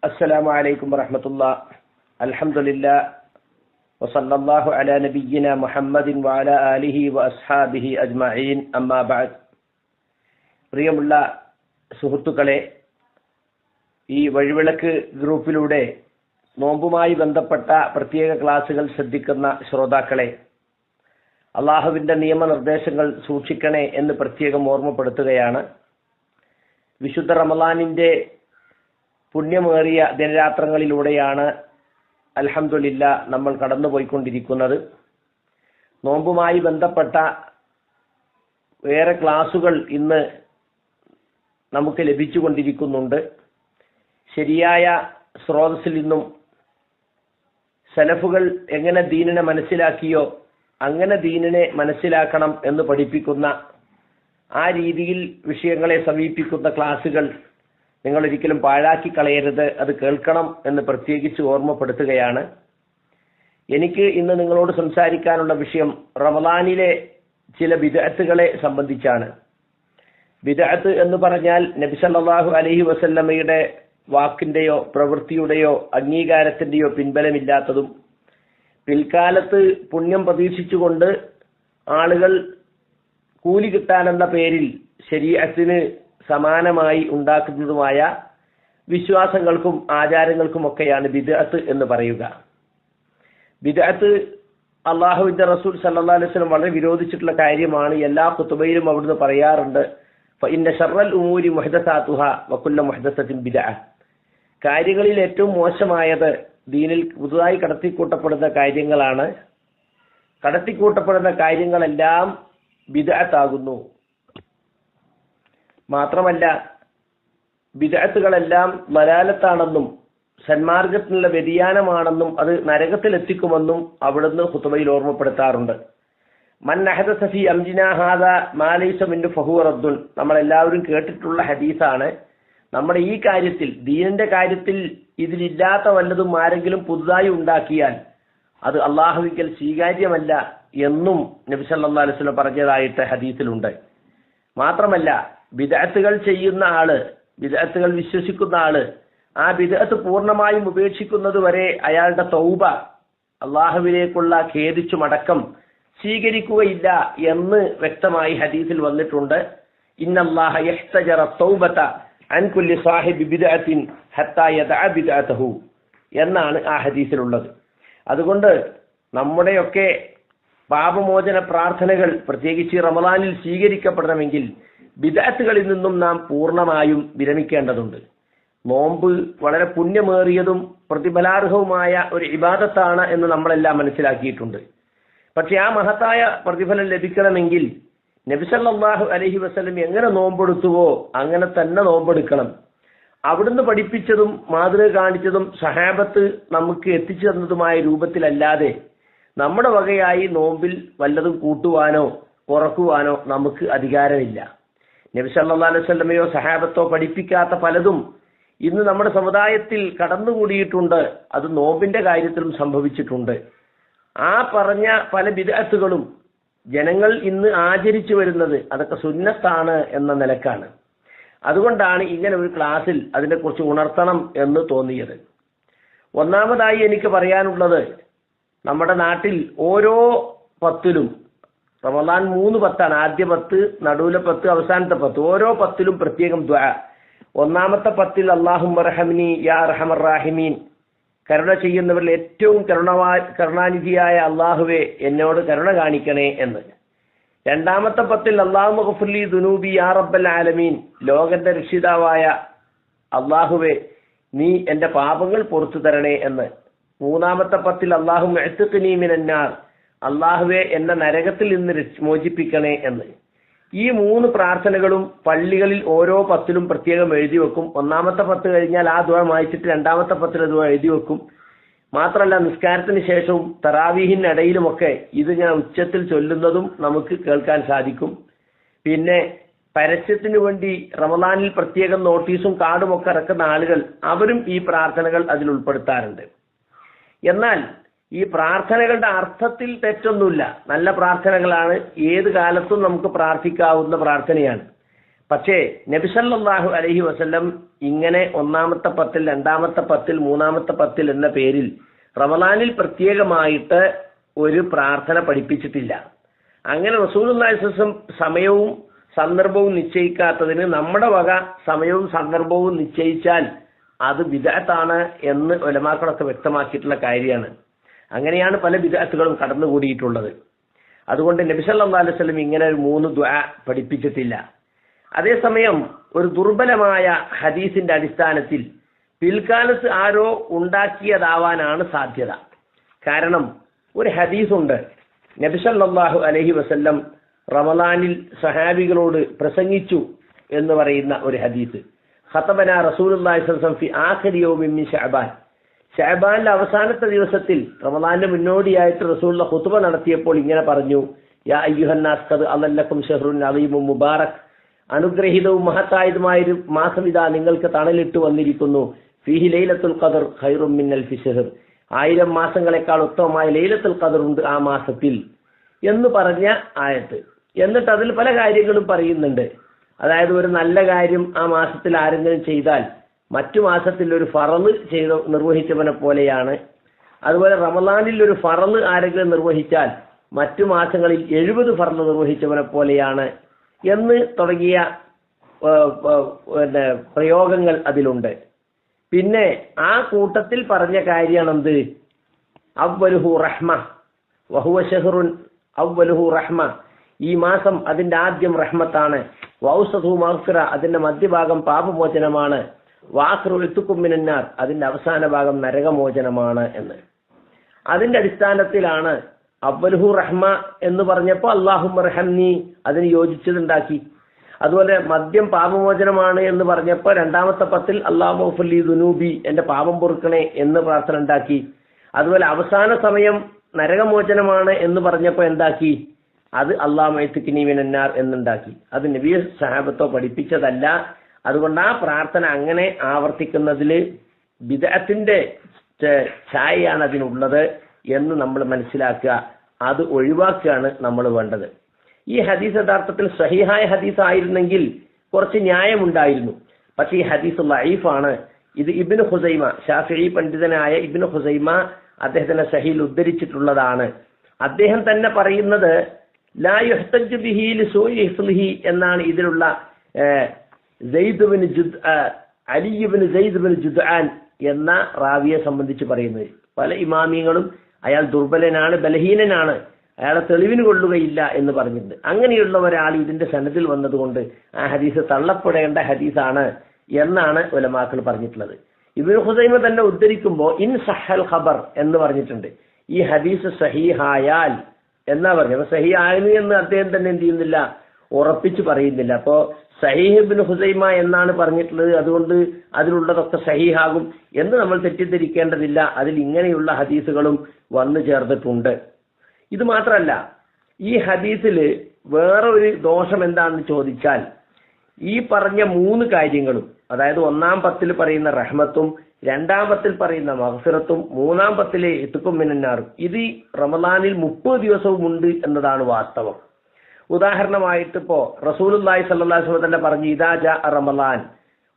السلام عليكم ورحمة الله. الحمد لله وصلى الله على نبينا محمد وعلى آله وأصحابه أجمعين. أما بعد. പ്രിയമുള്ള സുഹൃത്തുക്കളെ, ഈ വഴിവിളക്ക് ഗ്രൂപ്പിലൂടെ നോമ്പുമായി ബന്ധപ്പെട്ട പ്രത്യേക ക്ലാസുകൾ ശ്രദ്ധിക്കുന്ന ശ്രോതാക്കളെ, അള്ളാഹുവിന്റെ നിയമനിർദ്ദേശങ്ങൾ സൂക്ഷിക്കണേ എന്ന് പ്രത്യേകം ഓർമ്മപ്പെടുത്തുകയാണ്. വിശുദ്ധ റമളാനിന്റെ പുണ്യമേറിയ ദിനരാത്രങ്ങളിലൂടെയാണ് അൽഹംദുലില്ലാ നമ്മൾ കടന്നുപോയിക്കൊണ്ടിരിക്കുന്നത്. നോമ്പുമായി ബന്ധപ്പെട്ട വേറെ ക്ലാസുകൾ ഇന്ന് നമുക്ക് ലഭിച്ചുകൊണ്ടിരിക്കുന്നുണ്ട്. ശരിയായ സ്രോതസ്സിൽ നിന്നും സലഫുകൾ എങ്ങനെ ദീനിനെ മനസ്സിലാക്കിയോ അങ്ങനെ ദീനിനെ മനസ്സിലാക്കണം എന്ന് പഠിപ്പിക്കുന്ന, ആ രീതിയിൽ വിഷയങ്ങളെ സമീപിക്കുന്ന ക്ലാസുകൾ നിങ്ങൾ ഒരിക്കലും പാഴാക്കി കളയരുത്, അത് കേൾക്കണം എന്ന് പ്രത്യേകിച്ച് ഓർമ്മപ്പെടുത്തുകയാണ്. എനിക്ക് ഇന്ന് നിങ്ങളോട് സംസാരിക്കാനുള്ള വിഷയം റമളാനിലെ ചില ബിദ്അത്തുകളെ സംബന്ധിച്ചാണ്. ബിദ്അത്ത് എന്ന് പറഞ്ഞാൽ നബി സല്ലല്ലാഹു അലൈഹി വസല്ലമയുടെ വാക്കിന്റെയോ പ്രവൃത്തിയുടെയോ അംഗീകാരത്തിന്റെയോ പിൻബലമില്ലാത്തതും പിൽക്കാലത്ത് പുണ്യം പ്രതീക്ഷിച്ചുകൊണ്ട് ആളുകൾ കൂലി കിട്ടാനെന്ന പേരിൽ ശരീഅത്തിന് സമാനമായി ഉണ്ടാക്കുന്നതുമായ വിശ്വാസങ്ങൾക്കും ആചാരങ്ങൾക്കുമൊക്കെയാണ് ബിദ്അത്ത് എന്ന് പറയുക. ബിദ്അത്ത് അള്ളാഹുവിന്റെ റസൂൽ സല്ലല്ലാഹു അലൈഹി വസല്ലം വളരെ വിരോധിച്ചിട്ടുള്ള കാര്യമാണ്. എല്ലാ ഖുതുബയിലും അവിടുന്ന് പറയാറുണ്ട്, ഫഇന്ന ശർറൽ ഉമൂരി മുഹ്ദസാതുഹാ വകുല്ലു മുഹ്ദസത്തിൻ ബിദ്അ. കാര്യങ്ങളിൽ ഏറ്റവും മോശമായത് ദീനിൽ പുതുതായി കടത്തിക്കൂട്ടപ്പെടുന്ന കാര്യങ്ങളാണ്. കടത്തിക്കൂട്ടപ്പെടുന്ന കാര്യങ്ങളെല്ലാം ബിദ്അത്താകുന്നു. മാത്രമല്ല, ബിദ്അത്തുകളെല്ലാം ദലാലത്താണെന്നും സന്മാർഗത്തിനുള്ള വ്യതിയാനമാണെന്നും അത് നരകത്തിലെത്തിക്കുമെന്നും അവിടുന്ന് ഖുതുബയിൽ ഓർമ്മപ്പെടുത്താറുണ്ട്. മൻ അഹദസ ഫീ അംരിനാ ഹാദാ മാ ലൈസ മിൻഹു ഫഹുവ റദ്ദുൻ. നമ്മളെല്ലാവരും കേട്ടിട്ടുള്ള ഹദീസാണ്. നമ്മുടെ ഈ കാര്യത്തിൽ, ദീനിന്റെ കാര്യത്തിൽ ഇതിലില്ലാത്ത വല്ലതും ആരെങ്കിലും പുതുതായി ഉണ്ടാക്കിയാൽ അത് അള്ളാഹുവിങ്കൽ സ്വീകാര്യമല്ല എന്നും നബി സല്ലല്ലാഹു അലൈഹി വസല്ലം പറഞ്ഞതായിട്ട് ഹദീസിലുണ്ട്. മാത്രമല്ല, ബിദ്അത്തുകൾ ചെയ്യുന്ന ആള്, ബിദ്അത്തുകൾ വിശ്വസിക്കുന്ന ആള് ആ ബിദ്അത്ത് പൂർണ്ണമായും ഉപേക്ഷിക്കുന്നത് വരെ അയാളുടെ തൗബ, അള്ളാഹുവിലേക്കുള്ള ഖേദിച്ചു മടക്കം സ്വീകരിക്കുകയില്ല എന്ന് വ്യക്തമായി ഹദീസിൽ വന്നിട്ടുണ്ട്. ഇന്നല്ലാഹ യഹ്തജറ തൗബത അൻ കുല്ലി സാഹിബി ബിദ്അത്തിൻ ഹത്താ യദഅ ബിദ്അതഹു എന്നാണ് ആ ഹദീസിലുള്ളത്. അതുകൊണ്ട് നമ്മുടെയൊക്കെ പാപമോചന പ്രാർത്ഥനകൾ പ്രത്യേകിച്ച് റമളാനിൽ സ്വീകരിക്കപ്പെടണമെങ്കിൽ ബിദ്അത്തുകളിൽ നിന്നും നാം പൂർണ്ണമായും വിരമിക്കേണ്ടതുണ്ട്. നോമ്പ് വളരെ പുണ്യമേറിയതും പ്രതിഫലാർഹവുമായ ഒരു ഇബാദത്താണ് എന്ന് നമ്മളെല്ലാം മനസ്സിലാക്കിയിട്ടുണ്ട്. പക്ഷെ ആ മഹത്തായ പ്രതിഫലം ലഭിക്കണമെങ്കിൽ നബി സല്ലല്ലാഹു അലൈഹി വസല്ലം എങ്ങനെ നോമ്പെടുത്തുവോ അങ്ങനെ തന്നെ നോമ്പെടുക്കണം. അവിടുന്ന് പഠിപ്പിച്ചതും മാതൃക കാണിച്ചതും സഹാബത്ത് നമുക്ക് എത്തിച്ചു തന്നതുമായ രൂപത്തിലല്ലാതെ നമ്മുടെ വകയായി നോമ്പിൽ വല്ലതും കൂട്ടുവാനോ കുറക്കുവാനോ നമുക്ക് അധികാരമില്ല. നബി സല്ലല്ലാഹു അലൈഹി വസല്ലമയോ സഹാബത്തോ പഠിപ്പിക്കാത്ത പലതും ഇന്ന് നമ്മുടെ സമുദായത്തിൽ കടന്നുകൂടിയിട്ടുണ്ട്. അത് നോമ്പിന്റെ കാര്യത്തിലും സംഭവിച്ചിട്ടുണ്ട്. ആ പറഞ്ഞ പല ബിദ്അത്തുകളും ജനങ്ങൾ ഇന്ന് ആചരിച്ചു വരുന്നത് അതൊക്കെ സുന്നത്താണ് എന്ന നിലക്കാണ്. അതുകൊണ്ടാണ് ഇങ്ങനെ ഒരു ക്ലാസ്സിൽ അതിനെക്കുറിച്ച് ഉണർത്തണം എന്ന് തോന്നിയത്. ഒന്നാമതായി എനിക്ക് പറയാനുള്ളത്, നമ്മുടെ നാട്ടിൽ ഓരോ പത്തിലും, റമളാൻ 3 പത്താണ്, ആദ്യ 10, നടുവിലെ 10, അവസാനത്തെ 10, ഓരോ 10ലും പ്രത്യേകം ദുആ. ഒന്നാമത്തെ 10ൽ അല്ലാഹുമ്മ റഹംനി യാ അർഹമർ റാഹിമീൻ, കരുണ ചെയ്യുന്നവരിൽ ഏറ്റവും കരുണാനിധിയായ അള്ളാഹുവെ എന്നോട് കരുണ കാണിക്കണേ എന്ന്. രണ്ടാമത്തെ 10ൽ അല്ലാഹുമ്മ ഗ്ഫിർലി ദുനൂബി യാ റബ്ബൽ ആലമീൻ, ലോകന്റെ രക്ഷിതാവായ അള്ളാഹുവെ നീ എന്റെ പാപങ്ങൾ പുറത്തു തരണേ എന്ന്. മൂന്നാമത്തെ 10ൽ അല്ലാഹുമ്മ ഇഅ്തിഖ്നി മിനന്നാർ, അള്ളാഹുവെ എന്നെ നരകത്തിൽ നിന്ന് മോചിപ്പിക്കണേ എന്ന്. ഈ 3 പ്രാർത്ഥനകളും പള്ളികളിൽ ഓരോ 10ലും പ്രത്യേകം എഴുതി വെക്കും. ഒന്നാമത്തെ 10 കഴിഞ്ഞാൽ ആ ദുആ വായിച്ചിട്ട് രണ്ടാമത്തെ 10ലെ ദുആ എഴുതി വെക്കും. മാത്രമല്ല, നിസ്കാരത്തിന് ശേഷവും തറാവീഹിനിടയിലുമൊക്കെ ഇത് ഞാൻ ഉച്ചത്തിൽ ചൊല്ലുന്നതും നമുക്ക് കേൾക്കാൻ സാധിക്കും. പിന്നെ പരസ്യത്തിനു വേണ്ടി റമളാനിൽ പ്രത്യേകം നോട്ടീസും കാർഡും ഒക്കെ ഇറക്കുന്ന ആളുകൾ, അവരും ഈ പ്രാർത്ഥനകൾ അതിൽ ഉൾപ്പെടുത്താറുണ്ട്. എന്നാൽ ഈ പ്രാർത്ഥനകളുടെ അർത്ഥത്തിൽ തെറ്റൊന്നുമില്ല, നല്ല പ്രാർത്ഥനകളാണ്, ഏത് കാലത്തും നമുക്ക് പ്രാർത്ഥിക്കാവുന്ന പ്രാർത്ഥനയാണ്. പക്ഷേ നബി സല്ലല്ലാഹു അലൈഹി വസല്ലം ഇങ്ങനെ ഒന്നാമത്തെ പത്തിൽ, രണ്ടാമത്തെ പത്തിൽ, മൂന്നാമത്തെ പത്തിൽ എന്ന പേരിൽ റമളാനിൽ പ്രത്യേകമായിട്ട് ഒരു പ്രാർത്ഥന പഠിപ്പിച്ചിട്ടില്ല. അങ്ങനെ റസൂലുള്ളാഹി സ്വല്ലല്ലാഹു അലൈഹി വസല്ലം സമയവും സന്ദർഭവും നിശ്ചയിക്കാത്തതിന് നമ്മുടെ വക സമയവും സന്ദർഭവും നിശ്ചയിച്ചാൽ അത് ബിദ്അത്താണ് എന്ന് ഉലമാക്കളൊക്കെ വ്യക്തമാക്കിയിട്ടുള്ള കാര്യമാണ്. അങ്ങനെയാണ് പല ബിദ്അത്തുകളും കടന്നുകൂടിയിട്ടുള്ളത്. അതുകൊണ്ട് നബി സല്ലല്ലാഹു അലൈഹി വസല്ലം ഇങ്ങനെ ഒരു 3 ദുആ പഠിപ്പിച്ചിട്ടില്ല. അതേസമയം ഒരു ദുർബലമായ ഹദീസിന്റെ അടിസ്ഥാനത്തിൽ പിൽക്കാലത്ത് ആരോ ഉണ്ടാക്കിയതാവാനാണ് സാധ്യത. കാരണം ഒരു ഹദീസുണ്ട്, നബി സല്ലല്ലാഹു അലൈഹി വസല്ലം റമളാനിൽ സഹാബികളോട് പ്രസംഗിച്ചു എന്ന് പറയുന്ന ഒരു ഹദീസ്. ഖതബന റസൂലുള്ളാഹി സ്വല്ലല്ലാഹു അലൈഹി വസല്ലം ഫി ആഖിരി യൗമിൻ മിൻ ശഅബാൻ. ശഅബാനിലെ അവസാനത്തെ ദിവസത്തിൽ റമളാനിന് മുന്നോടിയായിട്ട് റസൂലുള്ള ഖുതുബ നടത്തിയപ്പോൾ ഇങ്ങനെ പറഞ്ഞു, യാ അയ്യുഹന്നാസ് ഖദ് അളല്ലക്കും ഷഹ്റുൻ അളീമുൻ മുബാറക്. അനുഗ്രഹീതവും മഹത്തായതുമായൊരു മാസം ഇതാ നിങ്ങൾക്ക് തണലിട്ട് വന്നിരിക്കുന്നു. ഫീഹി ലൈലത്തുൽ ഖദർ ഖൈറും മിൻ അൽഫി ശഹർ. 1000 മാസങ്ങളെക്കാൾ ഉത്തമമായ ലൈലത്തുൽ ഖദർ ഉണ്ട് ആ മാസത്തിൽ എന്ന് പറഞ്ഞ ആയത്ത്. എന്നിട്ട് അതിൽ പല കാര്യങ്ങളും പറയുന്നുണ്ട്. അതായത് ഒരു നല്ല കാര്യം ആ മാസത്തിൽ ആരെങ്കിലും ചെയ്താൽ മറ്റു മാസത്തിൽ ഒരു ഫറള് നിർവഹിച്ചവനെ പോലെയാണ്. അതുപോലെ റമളാനിൽ ഒരു ഫറള് ആരെങ്കിലും നിർവഹിച്ചാൽ മറ്റു മാസങ്ങളിൽ 70 ഫറള് നിർവഹിച്ചവനെ പോലെയാണ് എന്ന് തുടങ്ങിയ പ്രയോഗങ്ങൾ അതിലുണ്ട്. പിന്നെ ആ കൂട്ടത്തിൽ പറഞ്ഞ കാര്യമാണെന്ത്, അവ്വലുഹു റഹ്മ വഹുവ ഷഹ്റുൻ അവ്വലുഹു റഹ്മ. ഈ മാസം അതിന്റെ ആദ്യം റഹ്മത്താണ്. വൗസതുഹു മഗ്ഫിറ, അതിന്റെ മധ്യഭാഗം പാപമോചനമാണ്. വാഖിറു ഇത്ഖും മിനന്നാർ, അതിന്റെ അവസാന ഭാഗം നരകമോചനമാണ് എന്ന്. അതിന്റെ അടിസ്ഥാനത്തിലാണ് അവ്വലുഹു റഹ്മ എന്ന് പറഞ്ഞപ്പോൾ അല്ലാഹുമ്മ റഹംനി അതിന് യോജിച്ചതുണ്ടാക്കി. അതുപോലെ മദ്യം പാപമോചനമാണ് എന്ന് പറഞ്ഞപ്പോൾ രണ്ടാമത്തെ പത്തിൽ അല്ലാഹു ഫല്ലി ദുനൂബി, എന്റെ പാപം പൊറുക്കണേ എന്ന് പ്രാർത്ഥന ഉണ്ടാക്കി. അതുപോലെ അവസാന സമയം നരകമോചനമാണ് എന്ന് പറഞ്ഞപ്പോൾ എന്താക്കി, അത് അല്ലാഹു മൈത്കിനി മിനന്നാർ എന്നുണ്ടാക്കി. അത് നബി സഹാബത്തോ പഠിപ്പിച്ചതല്ല. അതുകൊണ്ട് ആ പ്രാർത്ഥന അങ്ങനെ ആവർത്തിക്കുന്നതിൽ ബിദ്അത്തിന്റെ ഛായയാണ് അതിനുള്ളത് എന്ന് നമ്മൾ മനസ്സിലാക്കുക. അത് ഒഴിവാക്കുകയാണ് നമ്മൾ വേണ്ടത്. ഈ ഹദീസ് യഥാർത്ഥത്തിൽ സഹീഹായ ഹദീസ് ആയിരുന്നെങ്കിൽ കുറച്ച് ന്യായമുണ്ടായിരുന്നു. പക്ഷേ ഈ ഹദീസ് ലഈഫാണ്. ഇത് ഇബ്നു ഖുസൈമ, ശാഫിഈ പണ്ഡിതനായ ഇബ്നു ഖുസൈമ അദ്ദേഹത്തിന്റെ സഹീൽ ഉദ്ധരിച്ചിട്ടുള്ളതാണ്. അദ്ദേഹം തന്നെ പറയുന്നത് ലാ യുഹ്തജ് ബിഹി ലിസൂഇ ഹിഫ്ളിഹി എന്നാണ് ഇതിലുള്ള അലി ഇബ്നു സെയ്ദ് ഇബ്നു ജുദ്ആൻ എന്ന റാവിയെ സംബന്ധിച്ച് പറയുന്നത്. പല ഇമാമിയങ്ങളും അയാൾ ദുർബലനാണ്, ബലഹീനനാണ്, അയാളെ തെളിവിന് കൊള്ളുകയില്ല എന്ന് പറഞ്ഞിട്ടുണ്ട്. അങ്ങനെയുള്ള ഒരാൾ ഇതിന്റെ സനദിൽ വന്നതുകൊണ്ട് ആ ഹദീസ് തള്ളപ്പെടേണ്ട ഹദീസാണ് എന്നാണ് ഉലമാക്കൾ പറഞ്ഞിട്ടുള്ളത്. ഇബ്നു ഖുസൈമ തന്നെ ഉദ്ധരിക്കുമ്പോൾ ഇൻ സഹൽ ഖബർ എന്ന് പറഞ്ഞിട്ടുണ്ട്. ഈ ഹദീസ് സഹീഹായാൽ എന്നാ പറഞ്ഞത്. അപ്പൊ സഹീഹായിരുന്നു എന്ന് അദ്ദേഹം തന്നെ എന്ത് ചെയ്യുന്നില്ല, ഉറപ്പിച്ച് പറയുന്നില്ല. അപ്പോ സഹീഹ് ഇബ്നു ഖുസൈമ എന്നാണ് പറഞ്ഞിട്ടുള്ളത്, അതുകൊണ്ട് അതിലുള്ളതൊക്കെ സഹീഹാകും എന്ന് നമ്മൾ തെറ്റിദ്ധരിക്കേണ്ടതില്ല. അതിൽ ഇങ്ങനെയുള്ള ഹദീസുകളും വന്നു ചേർന്നിട്ടുണ്ട്. ഇത് മാത്രമല്ല, ഈ ഹദീസിൽ വേറെ ഒരു ദോഷം എന്താണെന്ന് ചോദിച്ചാൽ, ഈ പറഞ്ഞ 3 കാര്യങ്ങളും, അതായത് 1-ാം പത്തിൽ പറയുന്ന റഹ്മത്തും, 2-ാം പത്തിൽ പറയുന്ന മഗ്ഫിറത്തും, 3-ാം പത്തിലെ ഇത്ഖും മിനന്നാറും, ഇത് റമളാനിൽ 30 ദിവസവും ഉണ്ട് എന്നതാണ് വാസ്തവം. ഉദാഹരണമായിട്ട് ഇപ്പോ റസൂലുള്ളാഹി സ്വല്ലല്ലാഹു അലൈഹി വസല്ലം തന്നെ പറഞ്ഞു, ഇദാ ജാ റമളാൻ,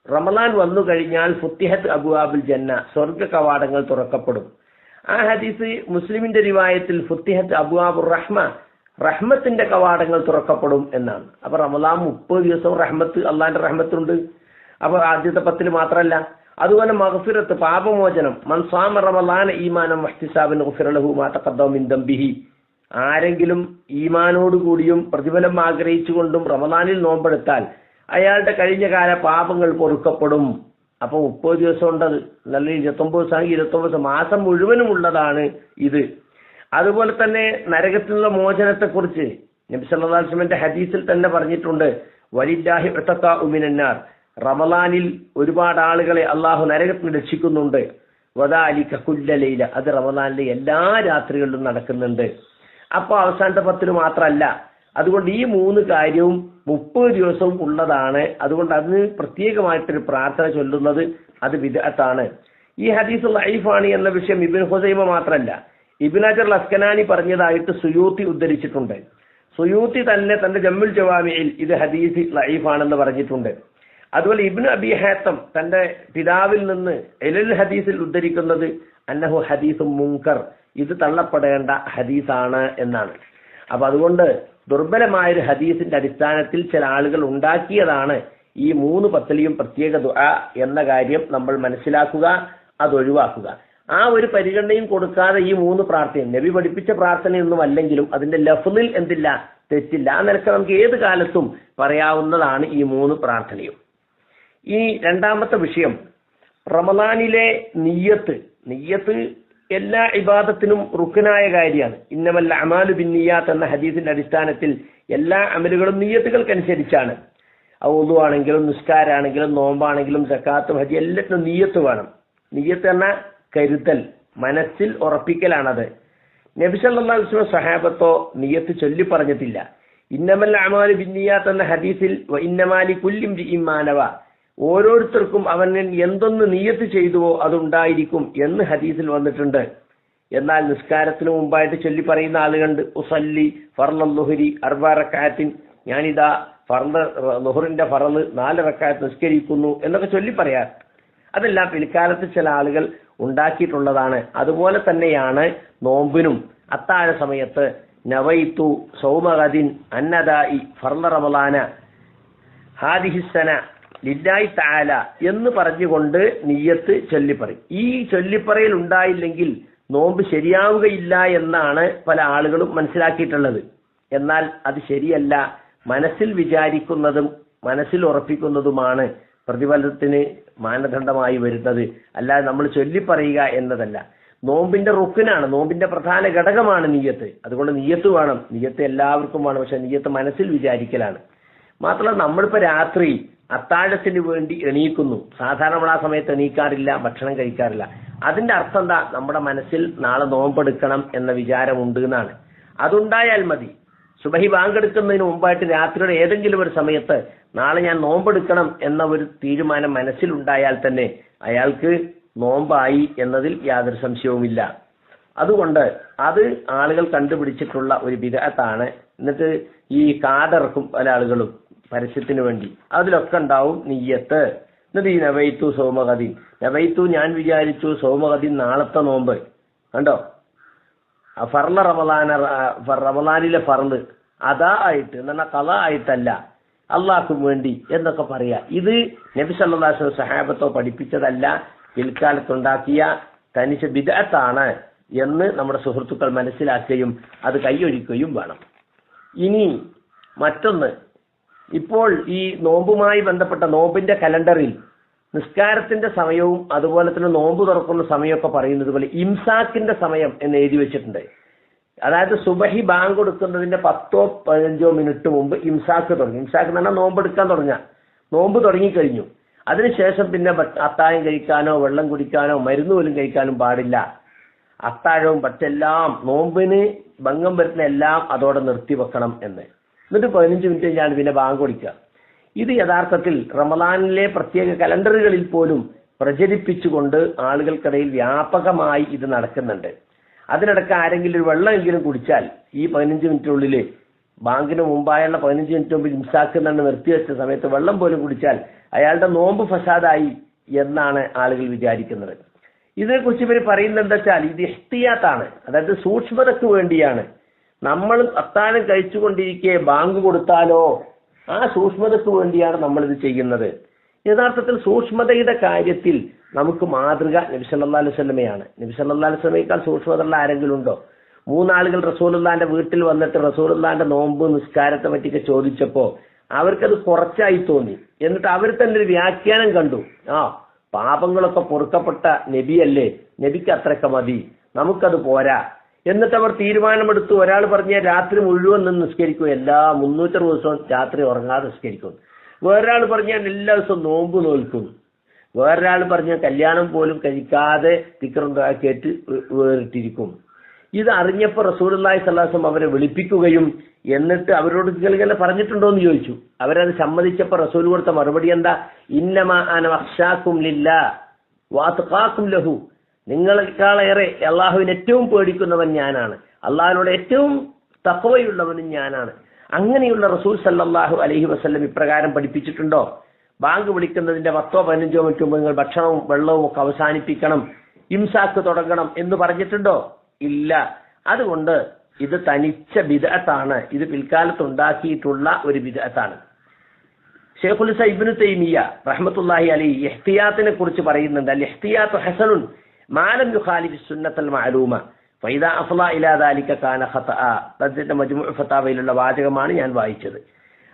റമളാൻ വന്നു കഴിഞ്ഞാൽ ഫുത്തിഹത്ത് അബ്വാബുൽ ജന്ന, സ്വർഗ്ഗ കവാടങ്ങൾ തുറക്കപ്പെടും. ആ ഹദീസ് മുസ്ലിമിന്റെ റിവായത്തിൽ ഫുത്തിഹത്ത് അബ്വാബുർ റഹ്മ, റഹ്മത്തിന്റെ കവാടങ്ങൾ തുറക്കപ്പെടും എന്നാണ്. അപ്പൊ റമളാൻ 30 ദിവസവും റഹ്മത്ത്, അള്ളാന്റെ റഹ്മത്തുണ്ട്. അപ്പൊ ആദ്യത്തെ 10 മാത്രമല്ല. അതുപോലെ മഗ്ഫിറത്ത്, പാപമോചനം, മൻ സാമ റമളാന ഈമാനം വഹ്തിസാബൻ ഗുഫിറ ലഹു മാ തഖദ്ദമ മിൻ ദംബിഹി. ആരെങ്കിലും ഈമാനോടുകൂടിയും പ്രതിഫലം ആഗ്രഹിച്ചുകൊണ്ടും റമളാനിൽ നോമ്പെടുത്താൽ അയാളുടെ കഴിഞ്ഞ കാല പാപങ്ങൾ പൊറുക്കപ്പെടും. അപ്പൊ 30 ദിവസം ഉണ്ടത്, നല്ല 29 ദിവസമാണെങ്കിൽ 29 മാസം മുഴുവനും ഉള്ളതാണ് ഇത്. അതുപോലെ തന്നെ നരകത്തിലുള്ള മോചനത്തെ കുറിച്ച് നബി സല്ലല്ലാഹു അലൈഹി വസല്ലമയുടെ ഹദീസിൽ തന്നെ പറഞ്ഞിട്ടുണ്ട്, വലില്ലാഹി ഉതഖാഉ മിനന്നാർ, റമളാനിൽ ഒരുപാട് ആളുകളെ അള്ളാഹു നരകത്തിൽ രക്ഷിക്കുന്നുണ്ട്. വദാലിക കുല്ല ലൈല, അത് റമളാനിലെ എല്ലാ രാത്രികളിലും നടക്കുന്നുണ്ട്. അപ്പൊ അവസാനത്തെ 10 മാത്രമല്ല. അതുകൊണ്ട് ഈ 3 കാര്യവും 30 ദിവസവും ഉള്ളതാണ്. അതുകൊണ്ട് അതിന് പ്രത്യേകമായിട്ടൊരു പ്രാർത്ഥന ചൊല്ലുന്നത് അത് ബിദ്അത്താണ്. ഈ ഹദീസ് ലഈഫാണ് എന്ന വിഷയം ഇബ്നു ഖുസൈമ മാത്രമല്ല, ഇബ്നു ഹജർ അസ്കലാനി പറഞ്ഞതായിട്ട് സുയൂത്തി ഉദ്ധരിച്ചിട്ടുണ്ട്. സുയൂത്തി തന്നെ തന്റെ ജമ്മുൽ ജവാമിയിൽ ഇത് ഹദീസ് ലഈഫാണെന്ന് പറഞ്ഞിട്ടുണ്ട്. അതുപോലെ ഇബ്നു അബി ഹാത്തം തന്റെ പിതാവിൽ നിന്ന് ഇൽൽ ഹദീസിൽ ഉദ്ധരിക്കുന്നത് അന്നഹു ഹദീസും മുൻകർ, ഇത് തള്ളപ്പെടേണ്ട ഹദീസാണ് എന്നാണ്. അപ്പൊ അതുകൊണ്ട് ദുർബലമായൊരു ഹദീസിന്റെ അടിസ്ഥാനത്തിൽ ചില ആളുകൾ ഉണ്ടാക്കിയതാണ് ഈ 3 പത്തലിയും പ്രത്യേക ദുആ എന്ന കാര്യം നമ്മൾ മനസ്സിലാക്കുക, അതൊഴിവാക്കുക. ആ ഒരു പരിഗണനയും കൊടുക്കാതെ ഈ 3 പ്രാർത്ഥനയും നബി പഠിപ്പിച്ച പ്രാർത്ഥനയൊന്നും അല്ലെങ്കിലും അതിന്റെ ലഫ്ളിൽ എന്തില്ല, തെറ്റില്ല. ആ നിലക്ക് നമുക്ക് ഏത് കാലത്തും പറയാവുന്നതാണ് ഈ 3 പ്രാർത്ഥനയും. ഈ രണ്ടാമത്തെ വിഷയം റമളാനിലെ നിയ്യത്ത് എല്ലാ ഇബാദത്തിനും റുക്കനായ കാര്യമാണ്. ഇന്നമൽ അമാലു ബിന്നിയാത്ത് എന്ന ഹദീസിന്റെ അടിസ്ഥാനത്തിൽ എല്ലാ അമലുകളും നിയ്യത്തുകൾക്കനുസരിച്ചാണ്. വുളു ആണെങ്കിലും നിസ്കാരാണെങ്കിലും നോമ്പാണെങ്കിലും സക്കാത്തും ഹജ്ജ് എല്ലാത്തിനും നിയ്യത്ത് വേണം. നിയ്യത്ത് എന്ന കരുതൽ, മനസ്സിൽ ഉറപ്പിക്കലാണത്. നബി സല്ലല്ലാഹു അലൈഹി വസല്ലം സഹാബത്തോ നിയ്യത്ത് ചൊല്ലി പറഞ്ഞിട്ടില്ല. ഇന്നമൽ അമാലു ബിന്നിയാത്ത് എന്ന ഹദീസിൽ ഇന്നമാ ലികുല്ലി ഇംരിഇൻ മാ നവ, ഓരോരുത്തർക്കും അവൻ എന്തൊന്ന് നിയ്യത്ത് ചെയ്തുവോ അതുണ്ടായിരിക്കും എന്ന് ഹദീസിൽ വന്നിട്ടുണ്ട്. എന്നാൽ നിസ്കാരത്തിന് മുമ്പായിട്ട് ചൊല്ലി പറയുന്ന ആളുകളുണ്ട്, ഉസല്ലി ഫർള ളുഹരി 4 റക്അത്തിൻ, ഞാനിതാ ളുഹറിന്റെ ഫറള് 4 റക്അത്ത് നിസ്കരിക്കുന്നു എന്നൊക്കെ ചൊല്ലി പറയാം. അതെല്ലാം പിൽക്കാലത്ത് ചില ആളുകൾ ഉണ്ടാക്കിയിട്ടുള്ളതാണ്. അതുപോലെ തന്നെയാണ് നോമ്പിനും അത്താഴ സമയത്ത് നവൈതു സൗമഗദിൻ അന്നദായി ഫർള റമളാന ഹാദിഹിസ്സന ലില്ലാഹി തആല എന്ന് പറഞ്ഞുകൊണ്ട് നിയ്യത്ത് ചൊല്ലിപ്പറയും. ഈ ചൊല്ലിപ്പറയിൽ ഉണ്ടായില്ലെങ്കിൽ നോമ്പ് ശരിയാവുകയില്ല എന്നാണ് പല ആളുകളും മനസ്സിലാക്കിയിട്ടുള്ളത്. എന്നാൽ അത് ശരിയല്ല. മനസ്സിൽ വിചാരിക്കുന്നതും മനസ്സിൽ ഉറപ്പിക്കുന്നതുമാണ് പ്രതിഫലത്തിന് മാനദണ്ഡമായി വരുന്നത്. അല്ലാതെ നമ്മൾ ചൊല്ലിപ്പറയുക എന്നതല്ല. നോമ്പിന്റെ റുക്കിനാണ്, നോമ്പിന്റെ പ്രധാന ഘടകമാണ് നിയ്യത്ത്. അതുകൊണ്ട് നിയ്യത്ത് വേണം. നിയ്യത്ത് എല്ലാവർക്കും വേണം. പക്ഷെ നിയ്യത്ത് മനസ്സിൽ വിചാരിക്കലാണ്. മാത്രമല്ല നമ്മളിപ്പോ രാത്രി അത്താഴത്തിന് വേണ്ടി എണീക്കുന്നു. സാധാരണ നമ്മൾ ആ സമയത്ത് എണീക്കാറില്ല, ഭക്ഷണം കഴിക്കാറില്ല. അതിന്റെ അർത്ഥം എന്താ? നമ്മുടെ മനസ്സിൽ നാളെ നോമ്പെടുക്കണം എന്ന വിചാരമുണ്ട് എന്നാണ്. അതുണ്ടായാൽ മതി. സുബഹി ബാങ്കെടുക്കുന്നതിന് മുമ്പായിട്ട് രാത്രിയുടെ ഏതെങ്കിലും ഒരു സമയത്ത് നാളെ ഞാൻ നോമ്പെടുക്കണം എന്ന ഒരു തീരുമാനം മനസ്സിലുണ്ടായാൽ തന്നെ അയാൾക്ക് നോമ്പായി എന്നതിൽ യാതൊരു സംശയവുമില്ല. അതുകൊണ്ട് അത് ആളുകൾ കണ്ടുപിടിച്ചിട്ടുള്ള ഒരു ബിദ്അത്താണ്. എന്നിട്ട് ഈ കാർഡിറക്കും പല ആളുകളും പരസ്യത്തിന് വേണ്ടി, അതിലൊക്കെ ഉണ്ടാവും നിയ്യത്ത്. എന്നിട്ട് ഈ നവൈത്തു സൗമഗദി, നവൈത്തു ഞാൻ വിചാരിച്ചു സൗമഗദി നാളത്തെ നോമ്പ് കണ്ടോ, ഫർള റമളാനിലെ ഫർള് അതാ ആയിട്ട് എന്നാ ഖള ആയിട്ടല്ല, അള്ളാഹ്ക്കും വേണ്ടി എന്നൊക്കെ പറയാ. ഇത് നബി സല്ലല്ലാഹു അലൈഹി വസല്ലം സഹാബത്തോ പഠിപ്പിച്ചതല്ല, പിൽക്കാലത്തുണ്ടാക്കിയ തനിച്ച ബിദ്അത്താണ് എന്ന് നമ്മുടെ സുഹൃത്തുക്കൾ മനസ്സിലാക്കുകയും അത് കൈയൊഴിക്കുകയും വേണം. ഇനി മറ്റൊന്ന്, ഇപ്പോൾ ഈ നോമ്പുമായി ബന്ധപ്പെട്ട നോമ്പിന്റെ കലണ്ടറിൽ നിസ്കാരത്തിന്റെ സമയവും അതുപോലെ തന്നെ നോമ്പ് തുറക്കുന്ന സമയമൊക്കെ പറയുന്നത് പോലെ ഇംസാക്കിന്റെ സമയം എന്ന് എഴുതി വെച്ചിട്ടുണ്ട്. അതായത് സുബഹി ബാങ്ക് കൊടുക്കുന്നതിന്റെ 10-15 മിനിറ്റ് മുമ്പ് ഇംസാക്ക് തുടങ്ങി. ഇംസാക്ക് എന്ന് പറഞ്ഞാൽ നോമ്പെടുക്കാൻ തുടങ്ങുക. നോമ്പ് തുടങ്ങിക്കഴിഞ്ഞു. അതിനുശേഷം പിന്നെ അത്താഴം കഴിക്കാനോ വെള്ളം കുടിക്കാനോ മരുന്ന് പോലും കഴിക്കാനും പാടില്ല. അത്താഴവും മറ്റെല്ലാം നോമ്പിന് ഭംഗം വരുന്ന എല്ലാം അതോടെ നിർത്തിവെക്കണം എന്ന്. എന്നിട്ട് 15 മിനിറ്റ് കഴിഞ്ഞാൽ പിന്നെ ബാങ്ക് കൊടുക്കുക. ഇത് യഥാർത്ഥത്തിൽ റമളാനിലെ പ്രത്യേക കലണ്ടറുകളിൽ പോലും പ്രചരിപ്പിച്ചുകൊണ്ട് ആളുകൾക്കിടയിൽ വ്യാപകമായി ഇത് നടക്കുന്നുണ്ട്. അതിനിടയ്ക്ക് ആരെങ്കിലും ഒരു വെള്ളമെങ്കിലും കുടിച്ചാൽ ഈ 15 മിനിറ്റിനുള്ളിൽ ബാങ്കിന് മുമ്പായുള്ള 15 മിനിറ്റ് മുമ്പ് ഇംസാക്കുന്നുണ്ട് നിർത്തിവെച്ച സമയത്ത് വെള്ളം പോലും കുടിച്ചാൽ അയാളുടെ നോമ്പ് ഫസാദായി എന്നാണ് ആളുകൾ വിചാരിക്കുന്നത്. ഇതിനെക്കുറിച്ച് ഇവർ പറയുന്നത് എന്താ വെച്ചാൽ ഇത് ഇഹ്തിയാത്താണ്, അതായത് സൂക്ഷ്മതയ്ക്ക് വേണ്ടിയാണ്. നമ്മൾ അത്താഴം കഴിച്ചുകൊണ്ടിരിക്കെ ബാങ്ക് കൊടുത്താലോ ആ സൂക്ഷ്മതയ്ക്ക് വേണ്ടിയാണ് നമ്മളിത് ചെയ്യുന്നത്. യഥാർത്ഥത്തിൽ സൂക്ഷ്മതയുടെ കാര്യത്തിൽ നമുക്ക് മാതൃക നബി സല്ലല്ലാഹു അലൈഹി വസല്ലമയാണ്. നബി സല്ലല്ലാഹു അലൈഹി വസല്ലമയേക്കാൾ സൂക്ഷ്മതയുള്ള ആരെങ്കിലും ഉണ്ടോ? 3 ആളുകൾ റസൂലുള്ളാഹിന്റെ വീട്ടിൽ വന്നിട്ട് റസൂലുള്ളാഹിന്റെ നോമ്പ് നിസ്കാരത്തെ പറ്റിയൊക്കെ ചോദിച്ചപ്പോൾ അവർക്കത് കുറച്ചായി തോന്നി. എന്നിട്ട് അവർ തന്നെ ഒരു വ്യാഖ്യാനം കണ്ടു. പാപങ്ങളൊക്കെ പൊറുക്കപ്പെട്ട നബിയല്ലേ, നബിക്ക് അത്രയൊക്കെ മതി, നമുക്കത് പോരാ. എന്നിട്ട് അവർ തീരുമാനമെടുത്തു. ഒരാൾ പറഞ്ഞ രാത്രി മുഴുവൻ നിന്ന് നിസ്കരിക്കും, എല്ലാ 360 ദിവസവും രാത്രി ഉറങ്ങാതെ നിസ്കരിക്കും. വേറൊരാൾ പറഞ്ഞാൽ എല്ലാ ദിവസവും നോമ്പ് നോൽക്കും. വേറൊരാൾ പറഞ്ഞ കല്യാണം പോലും കഴിക്കാതെ തിക്റുണ്ടാക്കിയിട്ട് വേറിട്ടിരിക്കും. ഇത് അറിഞ്ഞപ്പോൾ റസൂലുള്ളാഹി സ്വല്ലല്ലാഹു അലൈഹി വസല്ലം അവരെ വിളിപ്പിക്കുകയും എന്നിട്ട് അവരോട് ഇങ്ങനെ പറഞ്ഞിട്ടുണ്ടോ എന്ന് ചോദിച്ചു. അവരത് സമ്മതിച്ചപ്പോൾ റസൂൽ കൊടുത്ത മറുപടി എന്താ? ഇന്നമാ അന അഖ്ശാകും ലില്ലാഹ് വഅത്ഖാകും ലഹു, നിങ്ങളെക്കാളേറെ അള്ളാഹുവിന് ഏറ്റവും പേടിക്കുന്നവൻ ഞാനാണ്, അള്ളാഹിനോട് ഏറ്റവും തഖ്വയുള്ളവനും ഞാനാണ്. അങ്ങനെയുള്ള റസൂൽ സല്ലല്ലാഹു അലൈഹി വസല്ലം ഇപ്രകാരം പഠിപ്പിച്ചിട്ടുണ്ടോ? ബാങ്ക് വിളിക്കുന്നതിന്റെ 10-15 മിനിറ്റ് മുമ്പ് നിങ്ങൾ ഭക്ഷണവും വെള്ളവും ഒക്കെ അവസാനിപ്പിക്കണം, ഇംസാക്ക് തുടങ്ങണം എന്ന് പറഞ്ഞിട്ടുണ്ടോ? ഇല്ല. അതുകൊണ്ട് ഇത് തനിച്ച ബിദ്അത്താണ്. ഇത് പിൽക്കാലത്ത് ഉണ്ടാക്കിയിട്ടുള്ള ഒരു ബിദ്അത്താണ്. ശൈഖുൽ ഇസ്ലാം ഇബ്നു തൈമിയ്യ റഹ്മത്തുള്ളാഹി അലൈഹി ഇഹ്തിയാത്തിനെ കുറിച്ച് പറയുന്നുണ്ട്. അൽ ഇഹ്തിയാത്തു ഹസനുൻ മാ ലം യുഖാലിഫി സുന്നത്തൽ മഅലൂമ ഫൈദാ അഫ്ളാ ഇലാ ദാലിക കാന ഖതഅ. തദ്ദിന്റെ മജ്മുഉ ഫതാവയിലുള്ള വാചകമാണ് ഞാൻ വായിച്ചത്.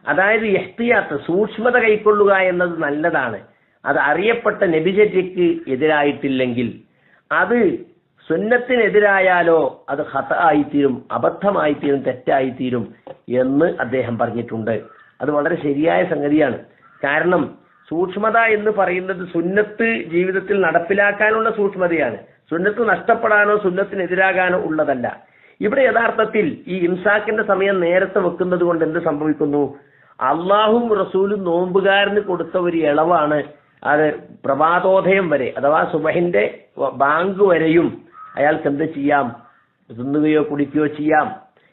അതായത് ഇഹ്തിയാത്ത്, സൂക്ഷ്മത കൈക്കൊള്ളുക എന്നത് നല്ലതാണ്. അത് അറിയപ്പെട്ട നബിചര്യക്ക് എതിരായിട്ടില്ലെങ്കിൽ, അത് സുന്നത്തിനെതിരായാലോ അത് ഖതആയിത്തീരും, അബദ്ധമായിത്തീരും, തെറ്റായിത്തീരും എന്ന് അദ്ദേഹം പറഞ്ഞിട്ടുണ്ട്. അത് വളരെ ശരിയായ സംഗതിയാണ്. കാരണം സൂക്ഷ്മത എന്ന് പറയുന്നത് സുന്നത്ത് ജീവിതത്തിൽ നടപ്പിലാക്കാനുള്ള സൂക്ഷ്മതയാണ്. സുന്നത്ത് നഷ്ടപ്പെടാനോ സുന്നത്തിനെതിരാകാനോ ഉള്ളതല്ല. ഇവിടെ യഥാർത്ഥത്തിൽ ഈ ഇംസാക്കിന്റെ സമയം നേരത്തെ വെക്കുന്നത് കൊണ്ട് എന്ത് സംഭവിക്കുന്നു? അള്ളാഹും റസൂലും നോമ്പുകാരന് കൊടുത്ത ഒരു ഇളവാണ്. അത് പ്രഭാതോദയം വരെ അഥവാ സുബഹിന്റെ ബാങ്ക് വരെയും അയാൾക്ക് എന്ത് ചെയ്യാം? തിന്നുകയോ കുടിക്കുകയോ ചെയ്യാം.